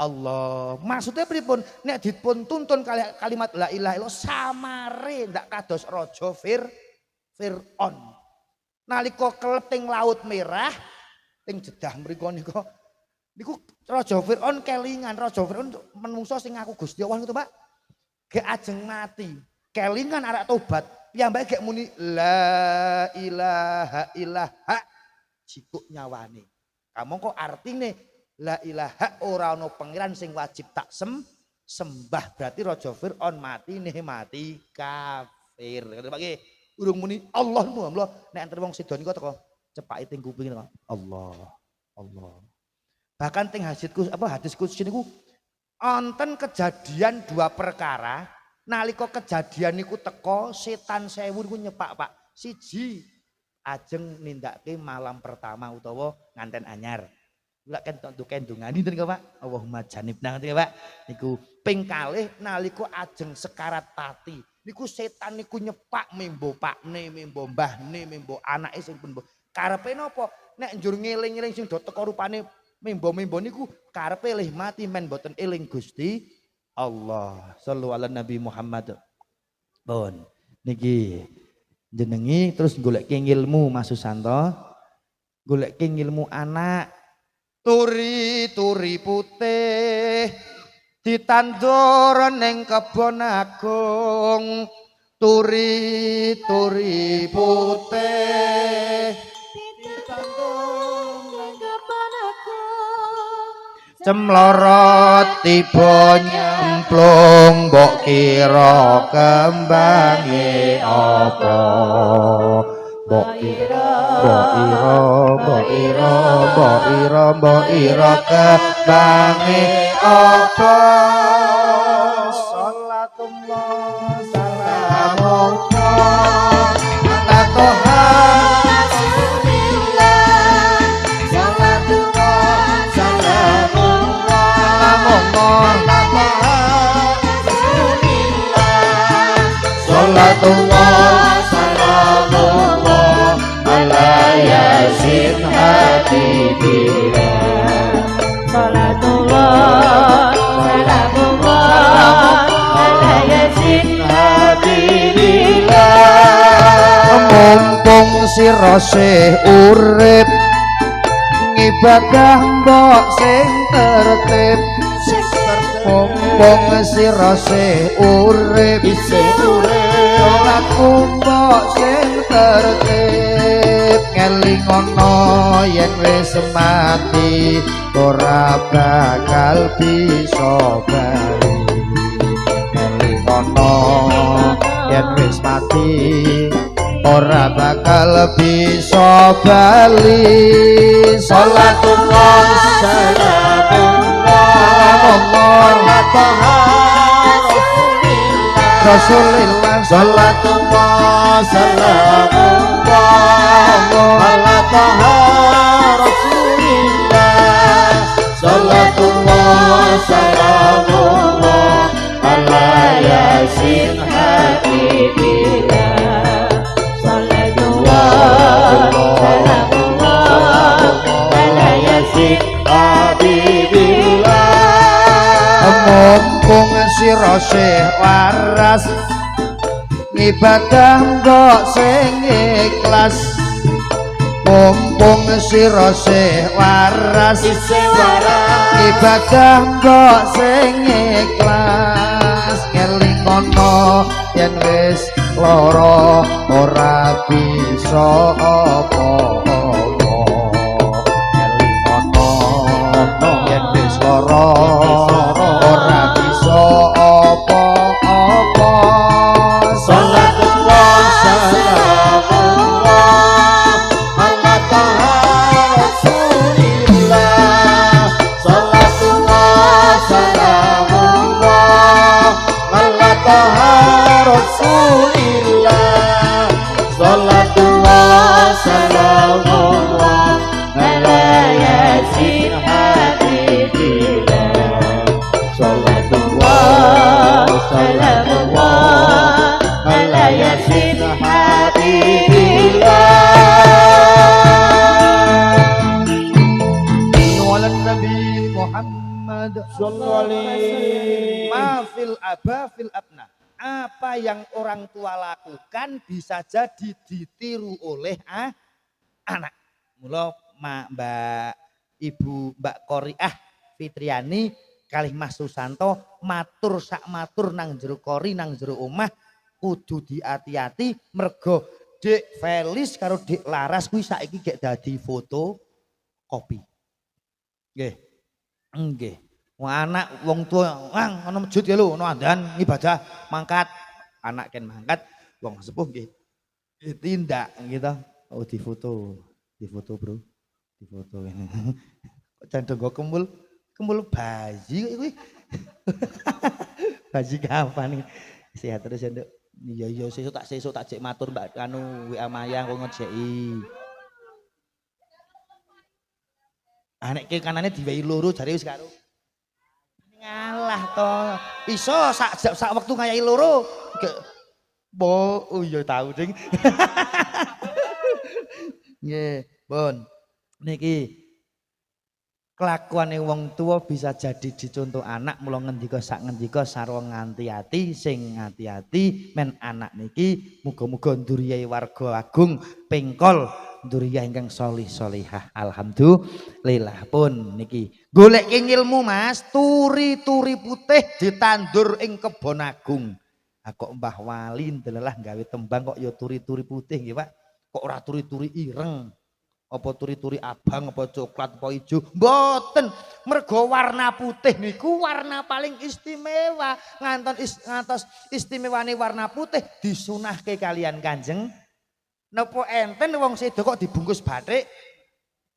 Allah maksudnya pripun nek dipun tuntun kalimat la ilaha illallah samare ndak kados raja Fir'aun nalika kelep teng laut merah teng jedah mriku niku raja Fir'aun kelingan raja Fir'aun menungso sing ngaku Gusti Allah niku Pak gek ajeng mati kelingan arek tobat piyambake gek muni la ilaha illallah jikuk nyawane. Kamu kok artine la ilaha ora ana pangeran sing wajib tak sembah berarti raja Fir'aun mati nih mati kafir. Kata Pak nggih urung muni Allah nek enten wong sedo niku teko cepake teng kuping Allah. Bahkan teng hadis kudus niku wonten kejadian 2 perkara nalika kejadian niku teko setan 1000 niku nyepak Pak. Siji ajeng nindakake malam pertama utawa nganten anyar. Lha kan tok kendungani niku Pak. Allahumma janibna ngoten Pak. Niku ping kalih nalika ajeng sekarat pati. Niku setan niku nyepak membo pakne, membo mbahne, membo anake sing pun karepe napa? Nek njur ngeling-eling sing do teko rupane membo-membo niku karepe lih mati men boten eling Gusti Allah. Shallu ala Nabi Muhammad. Pun. Niki jenengi terus golek ngilmu Mas Susanto. Golek ngilmu anak. Turi-turi putih ditandur ning kebon agung. Turi-turi putih ditandur ning kebon agung. Cemlorot tiba nyemplung mbok kira kembange apa. Mbok ira kembange apa. Salatullah salamullah ala toha rasulillah. Salatullah salamullah ala toha rasulillah. Salatullah salamullah ala yasin habibillah. Salatullah salamullah ala yasin habibillah. Mumpung sira sih urip ngibadah mbok sing tertib. Mumpung sira sih urip aku mbok sing tertib. Ngelingono yen wis mati ora bakal bisa bali. Ngelingono yen wis mati ora bakal bisa bali. Salatullah salamullah ala toha rasulillah. Salatullah salamullah ala toha rasulillah. Salatullah salamullah ala yasin habibillah. Salatullah salamullah ala yasin habibillah. Mumpung sira sih waras ibadah mbok sing ikhlas. Mumpung sira sih waras ibadah mbok sing ikhlas. Ngelingono yen wis lara ora bisa apa-apa. Ngelingono yen wis lara ora bisa apa-apa. Salatullah salamullah ala toha rasulillah. Salatullah salamullah ala toha rasulillah. Salatullah salamullah ala yasin habibillah. Salatullah salamullah ala yasin habibillah. Wala nabi Muhammad sallallahu alaihi mafil aba fil abna. Apa yang orang tua lakukan bisa jadi ditiru oleh anak. Mula Mbak Ibu Mbak Qoriah Fitriani kalih Mas Susanto matur sak matur nang jero kori nang jero omah kudu diati-ati mergo Dik Felis karo Dik Laras kuwi saiki gek dadi foto kopi. Nggih. Nggih. Wong anak wong tua ana masjid ya lho, ana adzan ibadah mangkat. Anak ken mangkat, wong sepuh nggih ditindak gitu. Oh difoto. Difoto, Bro. Difoto. Kok candong go kembul bayi kuwi. Bayi kapan iki? Sehat terus ya, Nduk. Iya sesuk tak cek matur Mbak anu WA Maya kok ngejeki. Nek ke kanane diwehi loro jare wis karo. Ngalah to. Iso sak wektu ngayahi loro. Oh iya tahu ding. Nggih, Pun. Niki kelakuane wong tua bisa jadi dicontoh anak, mula ngendika sak ngendika sarwa nganti ati sing ngati-ati men anak niki muga-muga nduriyahi warga agung pengkol nduriyah ingkang sholih sholihah. Alhamdulillah pun niki golek ilmu Mas, turi-turi putih ditandur ing kebon agung. Kok Mbah Wali ndelalah gawe tembang kok ya turi-turi putih nggih Pak. Kok ora turi-turi ireng. Apa turi-turi abang apa coklat apa ijo mboten, mergo warna putih niku warna paling istimewa. Ngantos istimewane warna putih disunahke kalian Kanjeng napa enten wong sedo kok dibungkus batik.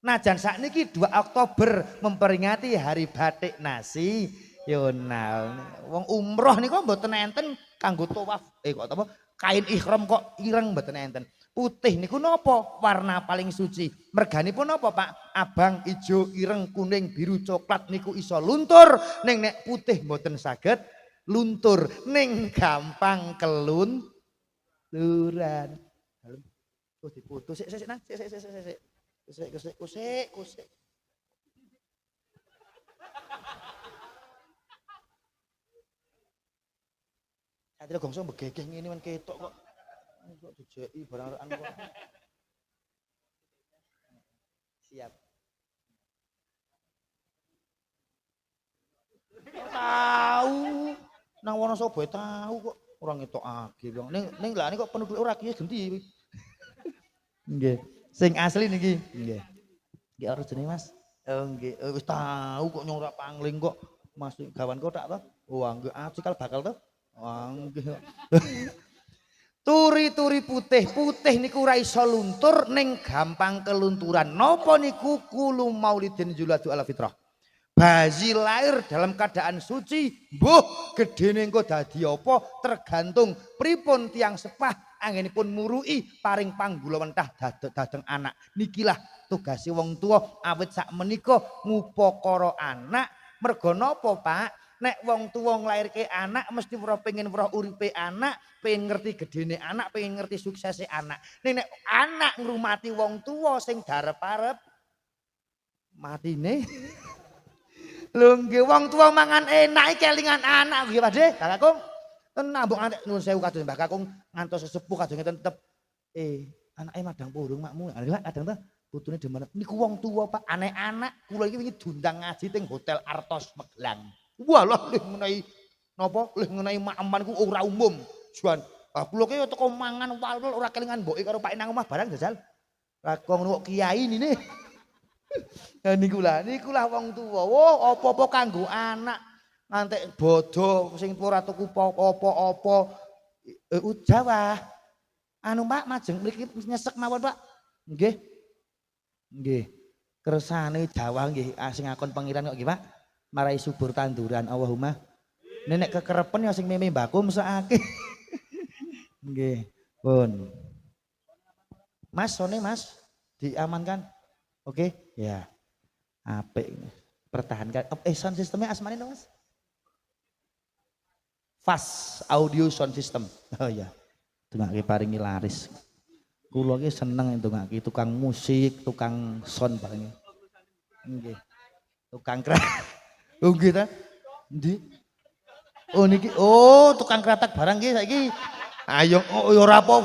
Najan sakniki 2 Oktober memperingati hari batik nasional. Wong umroh niku mboten enten kanggo tawaf kok apa kain ihram kok ireng mboten enten. Putih niku napa? Warna paling suci. Merganipun napa, Pak? Abang, ijo, ireng, kuning, biru, coklat niku iso luntur. Ning nek putih mboten saged luntur. Ning gampang kelunturan. Terus diputus sik nang sik. Ati gongso begegeh ngene men ketok kok. Kok dijeki barang-barang kok. Siap. Tahu. Nang Wonosobo tahu kok ora ngetokake wong. Ning lha kok penduduk ora kiye genti. Nggih. Sing asli niki. Nggih. Nggih ora jenenge Mas. Oh nggih. Wis tahu kok nyong ora pangling kok. Mas gawan kotak to. Oh nggih cikal bakal to. Oh nggih. Turi-turi putih niku ora iso luntur ning gampang kelunturan. Napa niku kulu maulidin juladu ala fitrah. Bayi lahir dalam keadaan suci, mbuh gedene engko dadi apa tergantung pripun tiang sepah anggenipun murui paring panggulawenthah dateng anak. Nikilah tugase wong tua awit sak menika ngupakara anak. Merga napa, Pak? Nek wong tuwa nglairke anak mesti pengen weruh uripe anak, pengen ngerti gedene anak, pengen ngerti suksese anak. Nek anak ngrumati wong tuwa sing darep-arep matine. Lho nggih wong tuwa mangan enak iki kelingan anak nggih Pak De. Kakung tenan mbok antek nuwun sewu kados Mbah Kakung ngantos sesepuh kados ngeten tetep anake madang purung makmu. Lah kadang ta putune demen niku wong tuwa Pak. Anak-anak kula iki wingi diundang ngaji teng Hotel Artos Magelang. Walah lih ngenai napa lih ngenai maman ku ora umum juan. Ah kula ki teko mangan walul ora kelingan mboke karo Pak nang omah barang jajal. Lakon kok kiai nine. Lah niku lah wong tuwa. Wo apa-apa kanggo anak. Ngantek bodo sing ora tuku apa-apa. Jawa. Anu Pak majeng mriki nyesek mawon Pak. Nggih. Nggih. Kersane Jawa nggih sing akon pangeran kok nggih Pak. Marai subur tanduran Allahumma. Nenek kekerepen ya sing meme mbako mesakake. Nggih, pun. Mas sone Mas diamankan. Oke, ya. Apik. Pertahankan. Sound systemnya asmane no Mas? Fast audio sound system. Oh ya. Dongake paringi laris. Kula ki seneng ndongake tukang musik, tukang sound paringi. Nggih. Tukang oh nggih ta? Endi? Oh niki tukang kratak barang nggih saiki. Ayo ora apa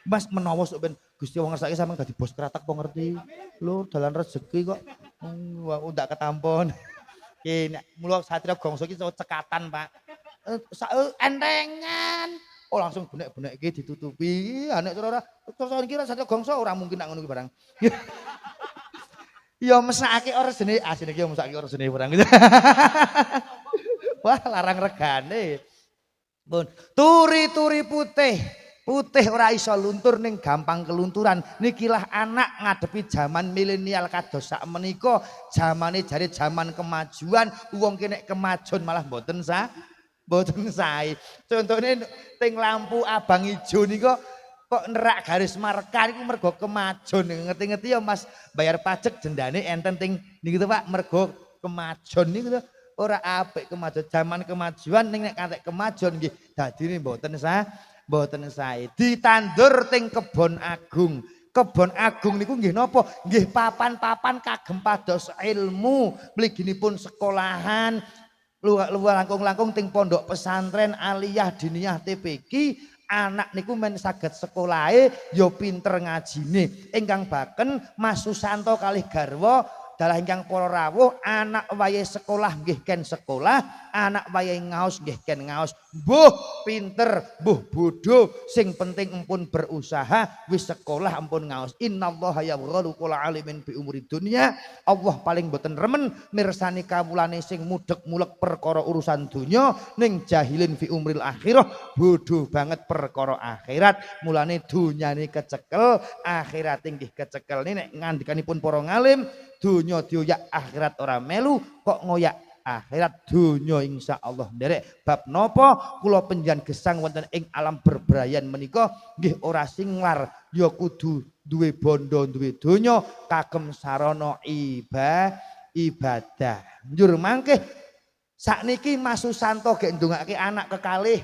Mas menawa sok ben Gusti wong ngersake sampeyan dadi bos kratak po ngerti. Lho dalan rezeki kok. Wah ndak ketampon. Ki nek mula Satria Gongso iki cekatan, Pak. Entengan. Oh langsung benek-benek iki ditutupi. Nek ora iki Satria Gongso ora mungkin nak ngono iki barang. Ya mesake orjene asine iki ya mesake orjene barang gitu. Wah larang regane. Pun turi-turi putih ora iso luntur ning gampang kelunturan. Nikilah anak ngadepi zaman milenial kados sak menika, zamane jare zaman kemajuan, wong kene kemajuan malah mboten sae. Contone teng lampu abang ijo nika kok nerak garis marka niku mergo kemajon ngerti-ngerti ya Mas bayar pajak dendane enten ting niku Pak mergo kemajon niku ora apik kemajon zaman kemajuan ning nek kantek kemajon nggih dadine mboten sae ditandur ting kebon agung Kebon Agung niku nggih napa? Nggih papan-papan kagem pados ilmu. Mliginipun sekolahan luwih langkung-langkung ting pondok pesantren aliyah diniyah TPQ anak niku men saged sekolahe ya pinter ngajine. Ingkang baken Mas Susanto kalih garwa dalah ingkang para rawuh anak wayahe sekolah nggih ken sekolah, anak wayahe ngaos nggih ken ngaos. Mbuh pinter, mbuh bodho, sing penting empun berusaha, wis sekolah empun ngaos. Innallaha yaghalu kula alimin bi umuri dunya. Allah paling boten remen mirsani kawulane sing mudhek-mulek perkara urusan donya ning jahilin fi umril akhirah, bodho banget perkara akhirat. Mulane dunyane kecekel, akhirat nggih kecekel. Nek ngandikanipun para ngalim, dunya dioyak akhirat ora melu, kok ngoyak akhirat dunya insyaallah nderek. Bab napa kula panjenengan gesang wonten ing alam berbrayan menika nggih ora singlar ya kudu duwe bondo duwe donya kagem sarana ibadah. Njur mangke sakniki Mas Susanto gek ndongake anak kekalih,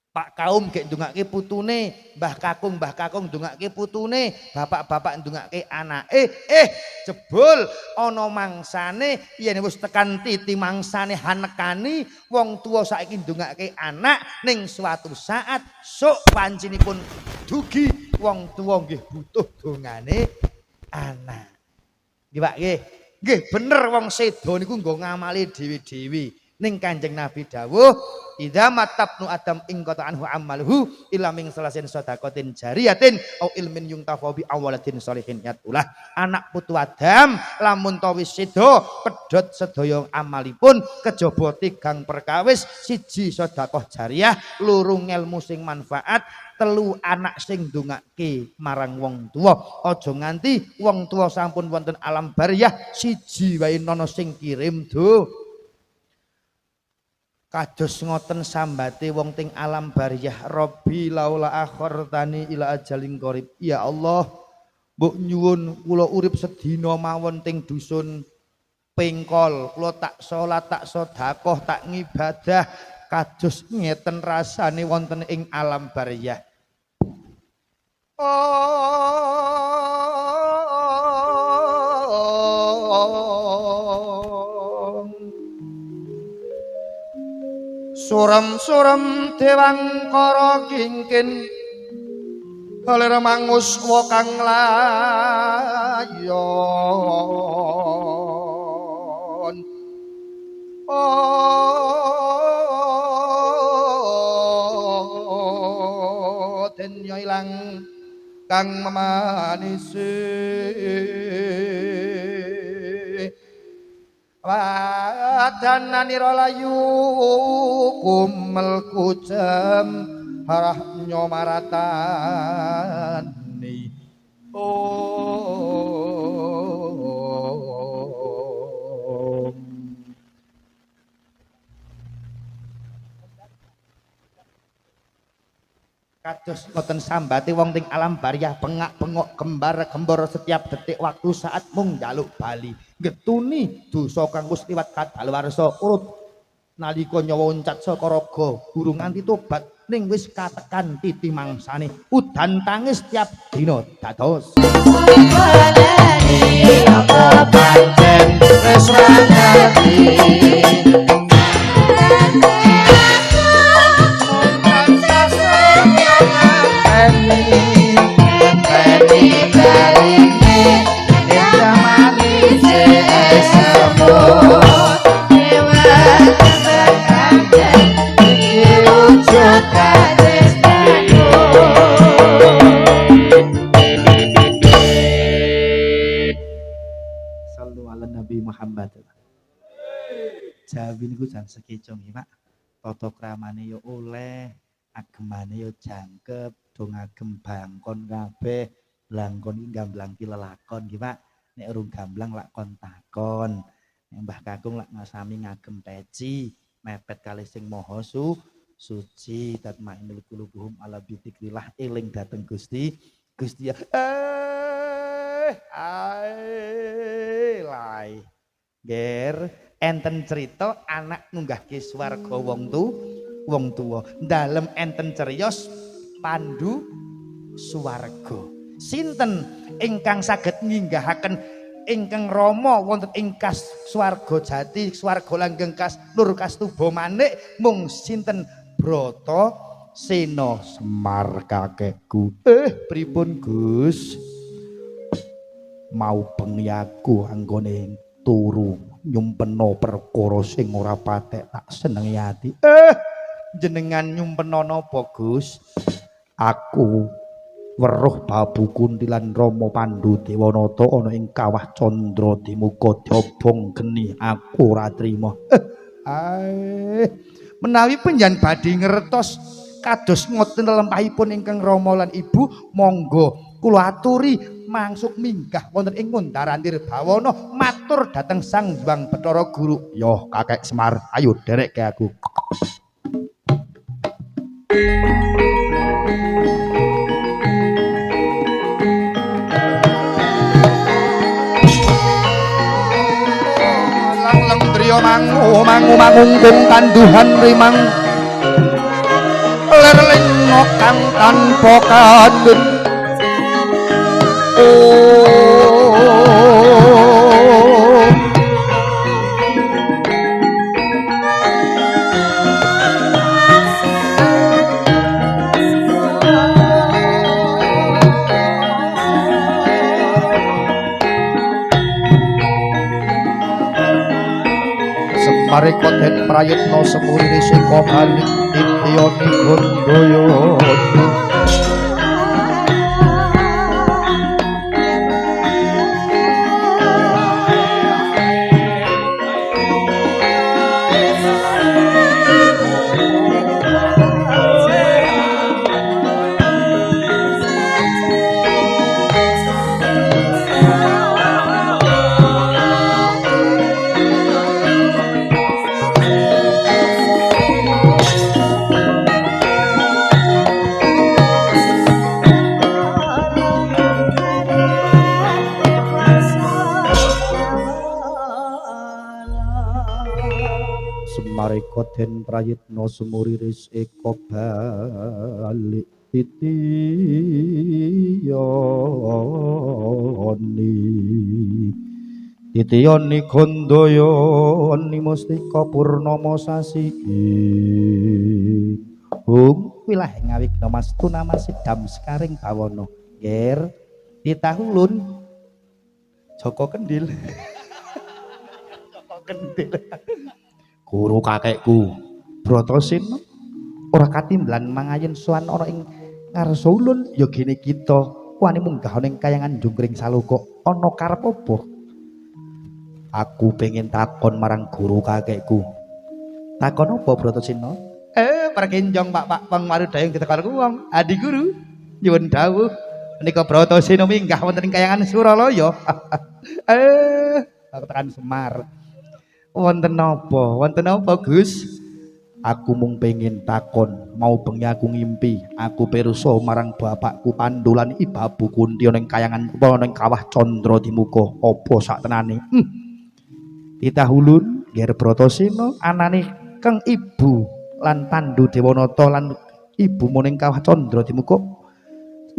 Pak Kaum gek ndongake putune, Mbah Kakung ndongake putune, bapak-bapak ndongake anake. Jebul ana mangsane yen wis tekan titi mangsane hanekani wong tuwa saiki ndongake anak ning suatu saat sok pancinipun dugi wong tuwa nggih butuh dongane anak. Nggih Pak nggih. Nggih bener wong sedo niku nggo ngamali dhewe-dhewe. Ning Kanjeng Nabi dawuh, "Idza matabnu adam ing qata anhu amaluhu illa min salasin sadaqatin jariyatin au ilmin yungtafa bi awwaladin sholihin yatulah." Anak putu Adam lamun ta wis seda pedhot sedaya amalipun kejaba tigang perkawis, siji sedekah jariyah, loro ngelmu sing manfaat, telu anak sing ndongake marang wong tuwa. Aja nganti wong tuwa sampun wonten alam bariyah siji wae nono sing kirim kados ngoten sambate wong ting alam bariyah. Robbi laula akhartani ila ajalin qarib. Ya Allah, mbok nyuwun kula urip sedina mawon ting dusun Pengkol, kula tak salat, tak sedekah, tak ngibadah kados ngeten rasane wonten ing alam bariyah. Surem-surem dewangkara kingkin halir mangus kang layon. Den ilang kang manisi wadananira layu kumel kucem harah nyomaratani. Kados ngoten sambate wong ting alam bariyah, pengak-pengok gembar-gembor setiap detik waktu saat mung njaluk bali. Getuni dosa kang wis liwat kadaluwarsa urut nalika nyawa uncat saka raga durung nganti tobat ning wis katekan titi mangsane udan tangis tiap dina dados. Walani apa pancen wis ra ngerti. Muhammad. Jawi niku jan sekeco nggih Pak. Tata kramane ya oleh, agemane ya jangkep, do ngagem bangkon kabeh. Langkon iki gamblang ki lelakon nggih Pak. Nek urung gamblang lakon takon. Nek Mbah Kakung lak ngasami ngagem peci, mepet kalih sing maha suci, tatmainul qulubuhum ala dzikrillah, eling dateng Gusti. Gusti lai ger enten cerita anak ngunggahke swarga wong tuwa dalem enten ceriyos pandu swarga. sinten ingkang saged nginggahaken ingkang Rama wonten ing kas swarga jati swarga langgeng kas nur kastuba manik mung sinten Bratasena Semar kakekku. Pripun Gus? Mau bengi aku anggone turu nyumpena perkara sing ora patek tak senengi ati. Jenengan nyumpena napa Gus? Aku weruh Babu Kuntilan Rama Pandhu Dewanata ana ing kawah Candra Dimuka diobong geni aku ora trima. Menawi panjenengan badhe ngertos kados ngoten lempahipun ingkang Rama lan Ibu, monggo kula aturi mangsuk minggah wonten ing Ngundarantir Bawana matur dhateng Sang Hyang Bathara Guru. Yo Kakek Semar, ayo dereke aku. Lang driya mangu mangungkung kanduhan rimang ler lengo kang tanpa kadun. Sembarika den prayitna semurine sika balik tityani Gandayani. Marika den prayitna sumuriris eka balik Tityani Gandayani mustika purnama sasi wilah ngawigna mas tunama sidam sekaring bawana nger titahulun Joko Kendil Joko Kendil Guru kakekku Bratasena ora katimbalan mangayen sowan ana ing ngarsa ulun ya gene kita wani munggah ning kayangan Jungkring Saloka ana karep apa? Aku pengen takon marang guru kakekku. Takon apa Bratasena? Perkenjong Pak Pangmarudayang ditekalku wong adi guru nyuwun dawuh menika Bratasena minggah wonten ing kayangan Suralaya. Aku tekan Semar. Wonten apa Gus? Aku mung pengen takon, mau bengi aku ngimpi aku pirsa marang bapakku Pandhu lan Babu Kunti ning kayangan ning kawah Candra Dimuka apa sak tenane. Titahulun nger Bratasena anane keng ibu lan Pandhu Dewanata lan ibumu ning kawah Candra Dimuka.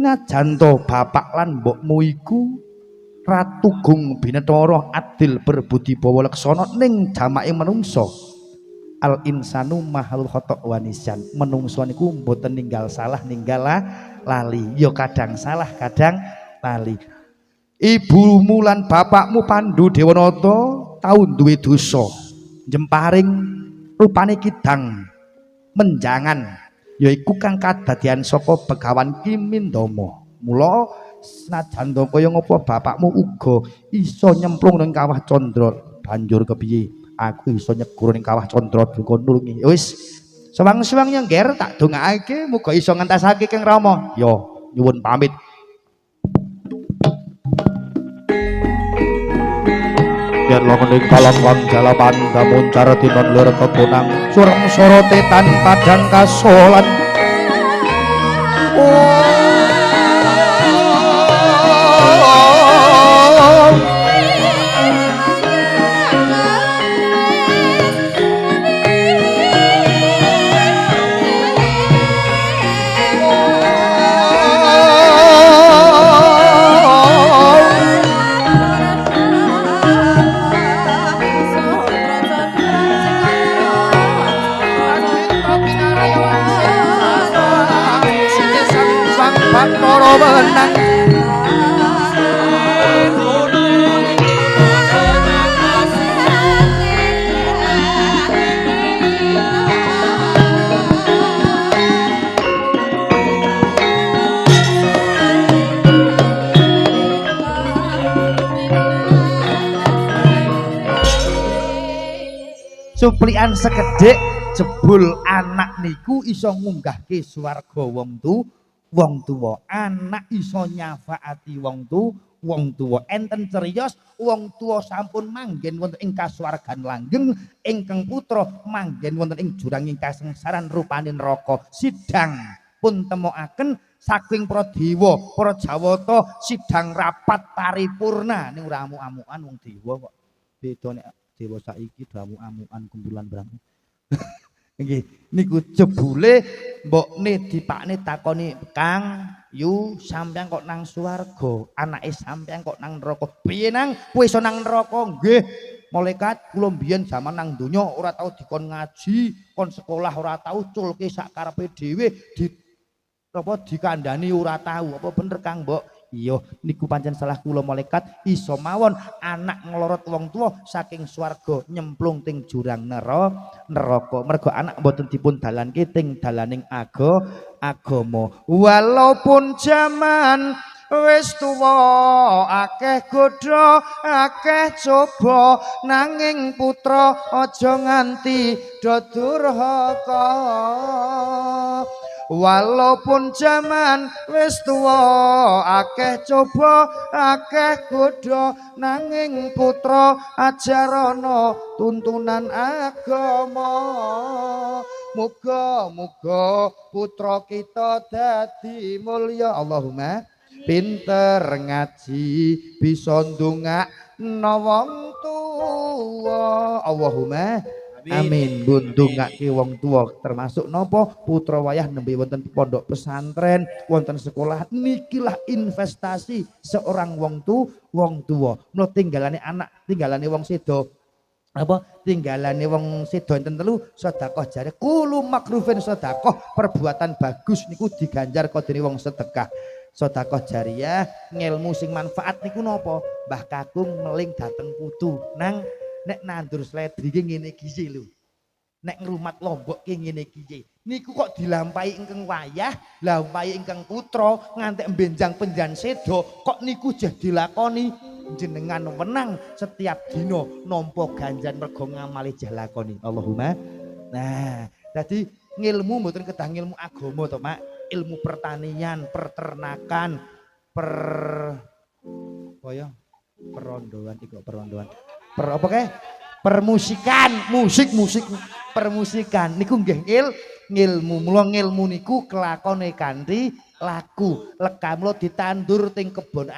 Najan to bapak lan mbokmu iku Ratu Gung Binatara adil berbudi bawa leksana ning jamake manungsa. Al insanu mahal khata' wa nisyan. Manungsa niku mboten ninggal salah ninggal lali. Ya kadang salah kadang lali. Ibumu lan bapakmu Pandhu Dewanata tau duwe dosa. Jemparing rupane kidang menjangan yaiku kang kadadian saka Begawan Kimindama. Mula senajan to kaya ngapa bapakmu uga iso nyemplung ning kawah Candra, banjur kepiye aku iso nyegur ning kawah Candra dukun nulungi. Wis sewang-sewang yang nger tak dongakake muga iso ngentasake Kang Rama. Yo nyuwun pamit. Biar longening kalam wang jalapan muncar tinon lir kepunang sureng sorote tan padang kasolan. suplian sekedhik jebul anak niku iso ngunggahke swarga wong tuwa anak iso nyafaati wong tuwa enten ceriyos wong tuwa sampun manggen wonten ing kasuwargan langgeng ingkang putra manggen wonten ing jurang ing kasengsaran rupane neraka sidang pun temokaken saking para dewa para jawata sidang rapat paripurna ning ora amuk-amukan wong dewa kok beda nek dewa saiki amu-amukan kumpulan brangu nggih niku jebule mbokne dipakne takoni Kang yu sampeyan kok nang swarga anake sampeyan kok nang neraka piye nang kowe iso nang neraka nggih malaikat kula mbiyen jaman nang donya ora tau dikon ngaji kon sekolah ora tau culke sak karepe dhewe dikandani ora tahu apa bener Kang Mbok iya niku pancen salah kula malaikat iso mawon anak nglorot wong tua saking swarga nyemplung ting jurang neraka mergo anak mboten dipun dalanke ting dalaning agama walaupun zaman wis tuwa akeh godha akeh coba nanging putra aja nganti do durhaka walaupun zaman wis tuwa akeh coba akeh godha nanging putra ajarana tuntunan agama muga-muga putra kita dadi mulya Allahumma pinter ngaji bisa ndongakno wong tuwa Allahumma amin ndongake wong tua termasuk napa putra wayah nembe wonten pondok pesantren wonten sekolah nikilah investasi seorang wong tua mula tinggalane anak tinggalane wong sedo apa tinggalane wong sedo enten telu sedekah jare kulo makrufin sedekah perbuatan bagus niku diganjar kodene wong sedekah sedekah jariyah ngilmu sing manfaat niku napa Mbah Kakung meling dateng putu nang nek nandur sledri ki ngene iki lho nek ngrumat lombok ki ngene iki niku kok dilampahi ingkang wayah lampahi ingkang putra ngantek benjang penjan sedo kok niku jah dilakoni jenengan wenang setiap dina nampa ganjaran mergo ngamali jah lakoni Allahumma nah dadi ngilmu mboten kedah ngilmu agama to Mak ilmu pertanian perternakan perondoan apa kae permusikan musik permusikan niku nggih ngilmu mula ngilmu niku kelakone kanthi laku lekamlo ditandur ting kebon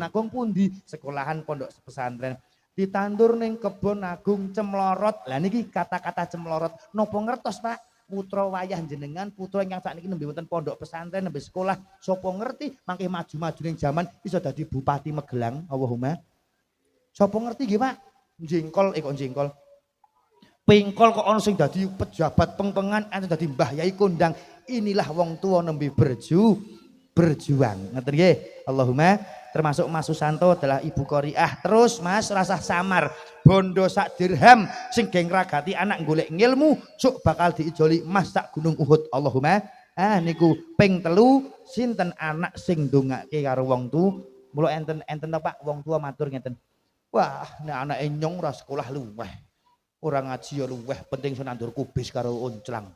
agung pundi sekolahan pondok pesantren ditandur ning kebon agung Cemlorot lah niki kata-kata Cemlorot napa ngertos Pak putra wayah jenengan putra ingkang sakniki nembe wonten pondok pesantren nembe sekolah sapa ngerti mangke maju-maju ning jaman iso dadi bupati Magelang Allahumma sapa ngerti nggih Pak jengkol kok jengkol pingkol kok ana sing dadi pejabat pengpengan enten dadi mbah yai kondang inilah wong tua nembe berjuang ngeten nggih Allahumma termasuk Mas Susanto adalah ibu Qoriah terus Mas rasah samar bondo sak dirham sing geng ragati anak golek ngilmu cuk bakal diijoli Mas sak gunung Uhud Allahumma niku ping 3 sinten anak sing ndongake karo wong tua mula enten to Pak wong tua matur ngeten wah nek anake nyong ora sekolah luweh ora ngaji ya luweh penting senandur kubis karo onclang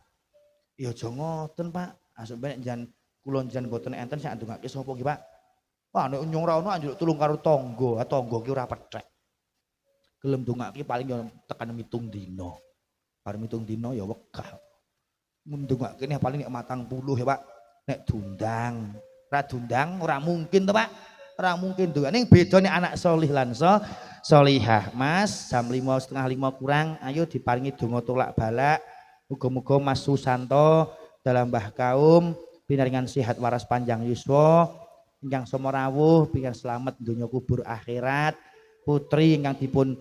ya aja ngoten Pak asuk nek jan kula jan mboten enten sak ndongake sapa nggih Pak wah nek nyong ra ono anjuk tulung karo tangga ki ora pethek gelem ndongake paling ya tekan 7 dina bar 7 dina ya wegah ndongake nek paling nek 40 ya Pak nek dundang ra dundang ora mungkin to Pak ora mungkin tuh ning beda nek anak solih lan solihah Mas jam 4:30 kurang ayo diparingi donga tolak balak muga-muga Mas Susanto dalam mbah kaum pinaringan sehat waras panjang yuswa ingkang somorawuh pingan selamat donya kubur akhirat putri ingkang dipun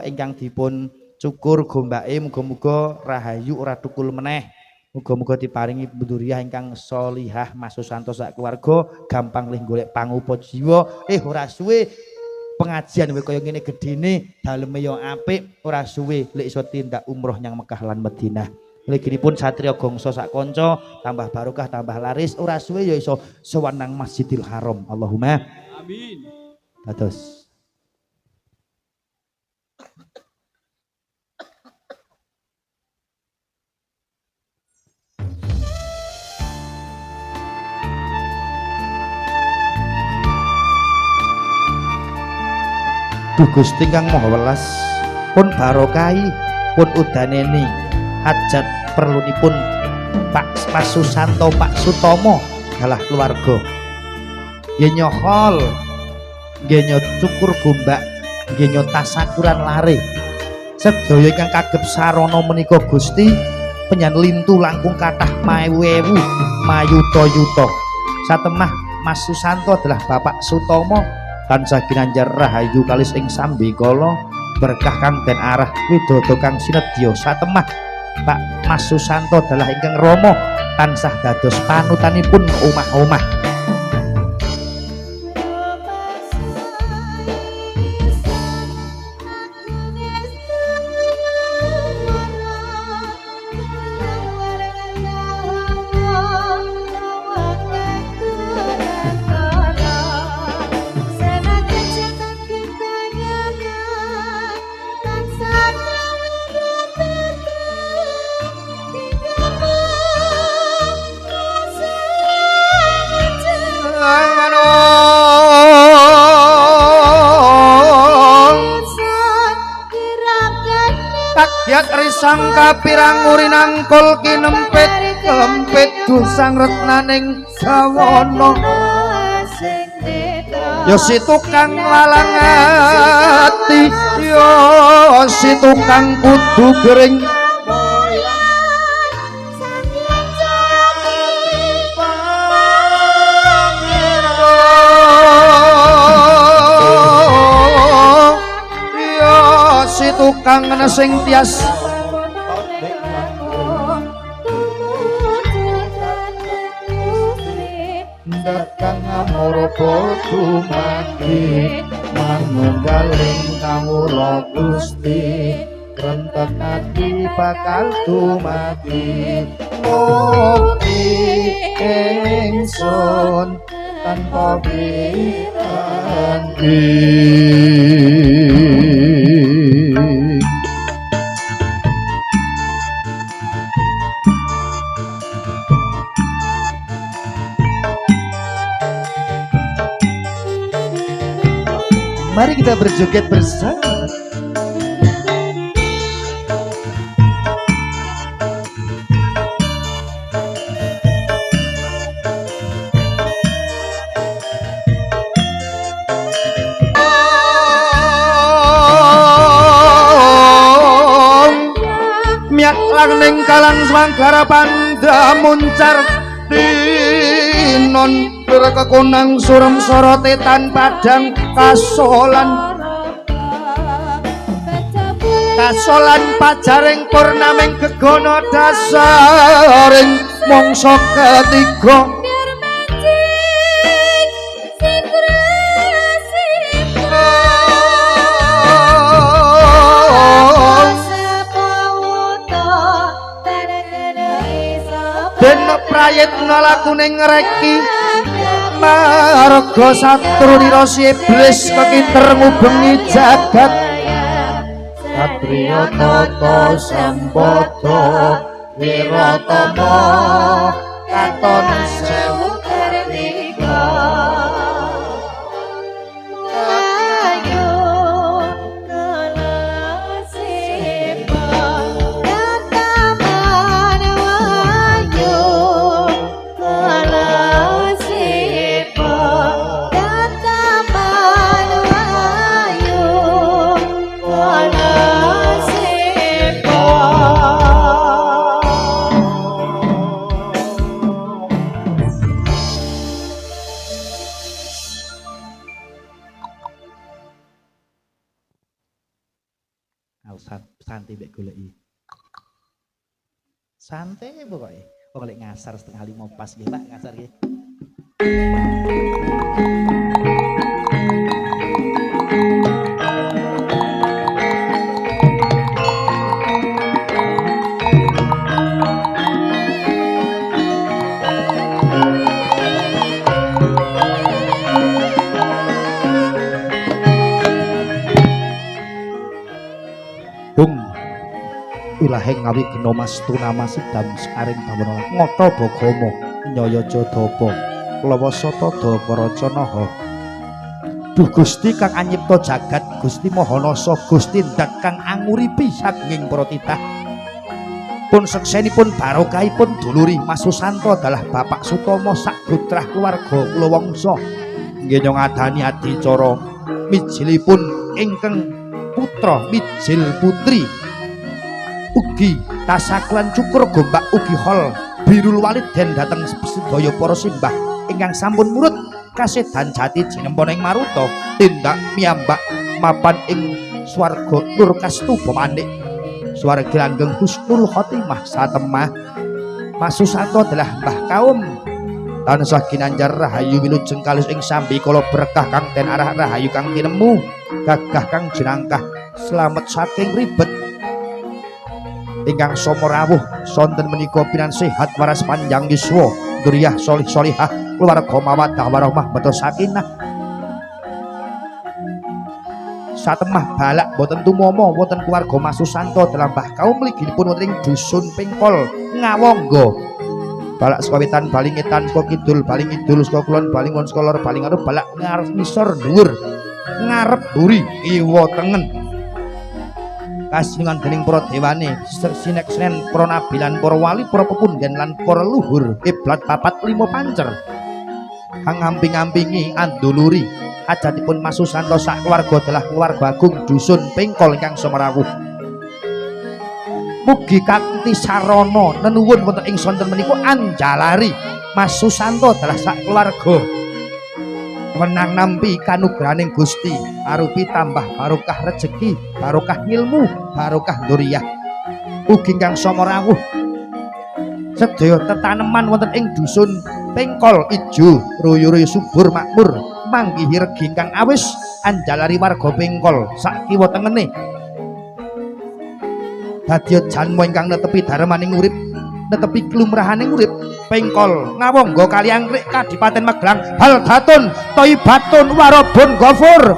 ingkang dipun cukur gombake muga-muga rahayu ora tukul meneh muga-muga diparingi dzurriyyah ingkang sholihah Mas Susanto sak keluarga gampang lih golek pangupa jiwa ora suwe pengajian kaya ngene gedene daleme yo apik ora suwe lek iso tindak umroh nyang Mekah lan Madinah mliginipun satriya gongso sak kanca tambah barokah tambah laris ora suwe ya iso sowan nang Masjidil Haram Allahumma amin dados Duh Gusti kang Maha Welas pun barokahi pun udaneni hajat perlunipun Pak Mas Susanto Pak Sutomo dalah keluarga nggih nyohol nggih cukur gombak nggih tasakuran lare sedaya ingkang kagem sarana menika Gusti penyan lintu langkung kathah mayu-ewu mayuta-yuta satemah Mas Susanto adalah Bapak Sutomo tansah ginanjar rahayu kalis ing sambikala berkah kang den arah widodo kang sinedya satemah Pak Mas Susanto adalah ingkang rama tansah dados panutanipun omah-omah. Kagyat risang kapirang urinangkul kinempit kelempit dusang retnaning sawana ya si tukang lalang ati ya si tukang kudu gering si tukang nesing tias ndakang amoropo dumadi manunggaling kawula Gusti rentet ati bakal dumadi mukti ingsun tanpa piranti. Mari kita berjoget bersama. Miak langning kalang semangkara panda muncar dinon berkekunang surem sorote tan padang kasolan pajaring purnaming gegono dasaring mangsa ketiga den prayit ngalakuning ngreki marga satru nirasi iblis kekinter ngubengi jagat satriya tata sambada wiratama katon sewu kartika ayo kalasipa dataman wayo kalasipa dataman wayo kalasipa. Santai mbek goleki. Santai pokoknya. Wong lek ngasar setengah 5 pas nggih Pak, ngasar nggih. Ilahe ngawi kena mas tunama sedam sekaring bawana ngata bagama nyaya jadapa lawa sata daparaca naha. Duh Gusti kang anyipta jagat Gusti Mahanasa Gusti ndak kang anguripi saking para titah pun seksenipun barokahipun duluri Mas Susanto adalah Bapak Sutomo sak putrah keluarga kula wangsa nggih ngadani adicara mijilipun ingkang putra mijil putri ugi tasaklan cukur gombak ugi hol birul walid den dhateng sedaya para simbah ingkang sampun murut kasedan jati jinempon ing maruta tindak miyambak mapan ing swarga nur kastuba manik swarga langgeng husnul khotimah satemah Mas Susanto adalah mbah kaum tansah kinanjar rahayu wilujeng kalih ing sambi kala berkah kang den arah rahayu kang tinemu gagah kang jenangkah slamet saking ribet ingkang sama rawuh sonten menika pinan sehat waras panjang yuswa duriyah solih solihah keluarga mawaddah warahmah beto sakinah satemah balak boten tumomo wonten keluarga Mas Susanto dalam mbah kaum mliginipun wonten ing dusun Pengkol Ngawangga balak sekawitan balingitan saka kidul baling kidul saka kulon baling ngon saka lor baling arup balak ngarep ngisor dhuwur ngarep buri kiwa tengen kasingan dening para dewane sinek senen para nabi lan para wali para pepundhen lan para luhur kiblat papat lima pancer hang ngamping-ngampingi anduluri ajatipun Mas Susanto sak keluarga adalah keluarga agung dusun Pengkol ingkang semerawuh mugi kanthi sarana nenuwun wonten ing sonten menika anjalari Mas Susanto adalah sak keluarga menang nampi kanugrahaning Gusti arupi tambah barokah rejeki barokah ilmu barokah dzurriyyah ugi ingkang semerawuh sedaya tetaneman wonten ing dusun Pengkol ijo ruyu-ruyu subur makmur manggihi regi ingkang awis anjalari warga Pengkol sak kiwa tengene dadi janmu ingkang netepi darmaning urip netepi klumrahaning urip Pengkol Ngawangga Kaliangkrik Kadipaten Magelang Baldatun Thaibatun Warabun Ghafur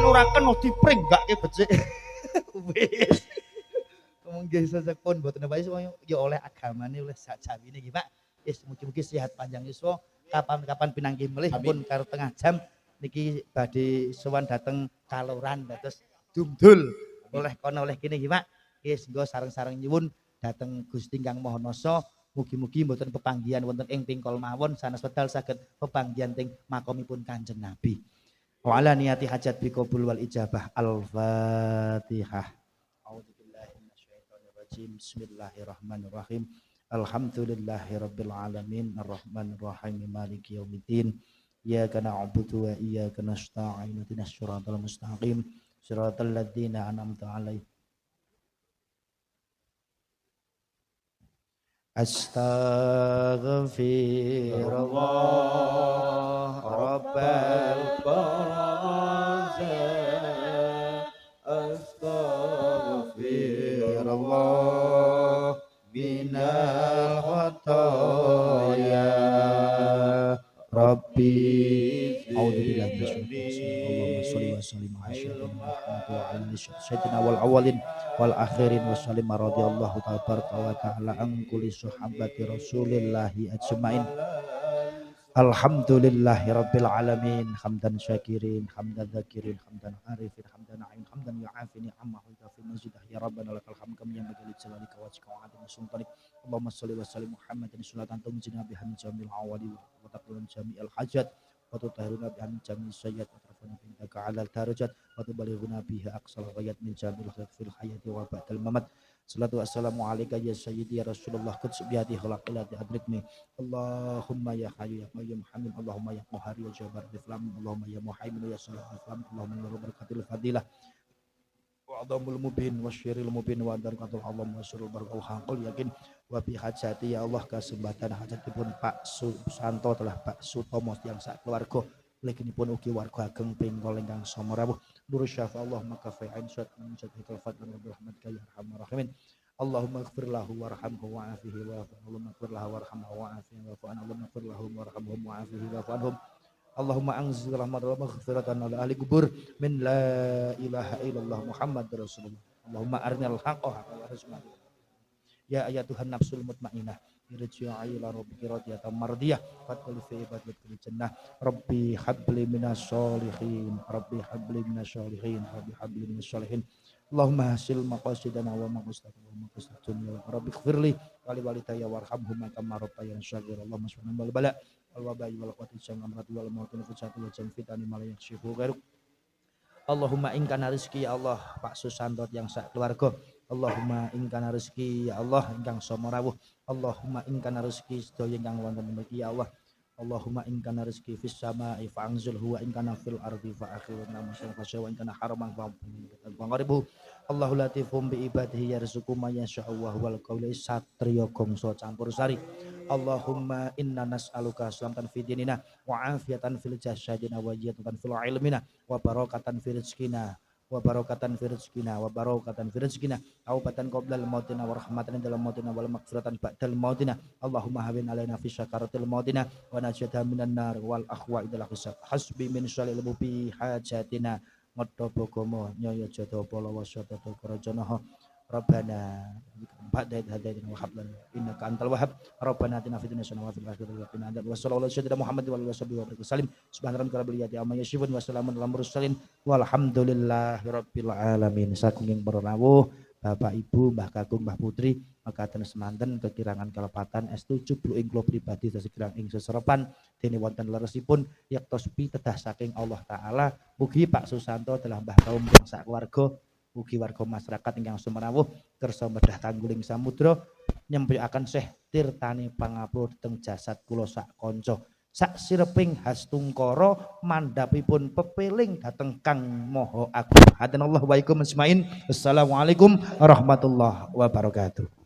ora kena diprenggake becik. Wis. Nggih sesepun mboten apa ya oleh agamane oleh sak jawine nggih Pak. Wis mugi-mugi sehat panjang yuswa. Kapan-kapan pinangki melih pun karo tengah jam niki badhe sowan dhateng Kaloran dados dumdul oleh kono oleh kene nggih Pak. Wis nggo sareng-sareng nyuwun dhateng Gusti Kang Mahanasa mugi-mugi mboten pepanggihan wonten ing Pengkol mawon sanes wedal saged pepanggihan teng makomipun Kanjeng Nabi. Wa ala niyati hajat bi qabul wal ijabah. Al-Fatihah. A'udzubillahi minasyaitonir rajim. Bismillahirrahmanirrahim. Alhamdulillahirabbil alamin arrahmanir rahim maliki yaumiddin. Iyyaka na'budu wa iyyaka nasta'in ihdinas siratal mustaqim. Siratal ladzina an'amta 'alaihim. Astaghfirullah Rabbal Barzah. Astaghfirullah minal khotoya Rabbi. A'udzubillahi minasyaitonir rajim. Allahumma shalli wa sallim ala wal awwalin wal akhirin wa sallim radhiyallahu ta'ala an kulli sahabati Rasulillahi ajmain. Alhamdulillahi rabbil alamin hamdan syakirin hamdan dzakirin hamdan arifin hamdan na'im hamdan yu'afini amma huwa fi mazidah ya rabbana lakal hamd kam yang bagi jalali kawajika wa adina sultanik. Allahumma shalli wa sallim Muhammadin salatan tumjina biha min jamil awali wa taqulun jami'al hajat wa tutahhiruna biha min jamil sayyat wa tarfuna bintaka 'alal darajat wa tubalighuna biha aqsal ghayat min jamil khair fil hayati wa ba'dal mamat. Salatu wassalamu alayka ya sayyidi ya Rasulullah quds bihati khalaqilati adrikni. Allahumma ya hayyu ya qayyum hamid. Allahumma ya qahhar ya jabbar biflam. Allahumma ya muhaimin ya salam biflam. Allahumma ya barakatil fadilah wa adamul mubin wa syiril mubin wa darakatul azam wa syirul barakul haqul yakin wa bi hajati ya Allah kesempatan hajatipun Pak Susanto telah Pak Sutomo yang sak keluarga Mliginipun ugi warga ageng pingkol ingkang sama rawuh. Nur syafa Allahumma kafi'in syad min syadhi kalfat min rahmatika ya arhamar rahimin. Allahumma ighfir lahu warhamhu wa'afihi wa'fu. Allahumma ighfir lahu warhamhu wa'afihi wa'fu. Allahumma ighfir lahu warhamhu wa'afihi wa'fu anhum. Allahumma anzil rahmatan wa maghfiratan ala ahli kubur min la ilaha illallah Muhammad Rasulullah. Allahumma arinal haqqa haqqan warzuqna. Ya ayatuhan nafsul mutmainnah irji'i ila rabbiki radiyatan mardiyah fadkhuli fi ibadatil jannah. Rabbi habli minas sholihin, Rabbi habli minas sholihin, Rabbi habli minas sholihin. Allahumma hasil maqasidana wa maqasidana wa maqasidana. Rabbi ighfirli wa li walidayya warhamhuma kama rabbayani shaghira. Allahumma subhanahu wal bala wal wabai wal qati jam'amrati wal mautin fujati wa jamfitani malayyak syifu ghairuk. Allahumma in kana rezeki ya Allah Pak Susanto yang sak keluarga. Allahumma in kana rezeki ya Allah ingkang sama rawuh. Allahumma in kana rezeki sedaya ingkang wonten mriki ya Allah. Allahumma in kana rezeki fis samai fa'anzilhu wa in kana fil ardi fa'akhirna masyaallah wa in kana haraman fa'angribu. Allahu latifum bi ibadihi yarzuqu may yasha'u wa huwal qawli satriya gongso campur sari. Allahumma inna nas'aluka salamatan fi dinina wa afiyatan fil jasadina wa jiyatan fil ilmina wa barakatan fi rizqina wa barakatan fi rizqina wa barakatan fi rizqina taubatan qoblal mautina wa rahmatan dalam mautina wal maghfiratan ba'dal mautina. Allahumma hawin alaina fi syakaratil mautina wa najata minan nar wal akhwa idal hisab. Hasbi min syalil mubi hajatina ngodobo gomo nyoyo jodo polo wasyoto korojanoho Rabbana ba'da hadaina wa hab lana innaka antal wahhab. Rabbana atina fid dunya hasanah wa fil akhirati hasanah wa qina adzabannar. Sallallahu alaihi wasallam Muhammad wa alihi wasallam. Subhana rabbika rabbil izzati amma yasifun wa salamun alal mursalin walhamdulillahi rabbil alamin. Saking para rawuh Bapak Ibu, Mbah Kakung, Mbah Putri, mekaten semanten kekirangan kalepatan S7 ing kula pribadi sekirang ing seserepan dene wonten leresipun yaktos pitedah saking Allah taala. Mugi Pak Susanto telah Mbah kaum yang sak keluarga, mugi warga masyarakat ingkang sumrawuh kersa medhah tangguling samudra nyempyakaken seh tirtane pangapura dhateng jasad kula sak kanca. Sak sireping hastungkara mandhapipun pepeling dhateng Kang Maha Agung. Hadanallahu wa iyyakum ajmain. Assalamualaikum warahmatullahi wabarakatuh.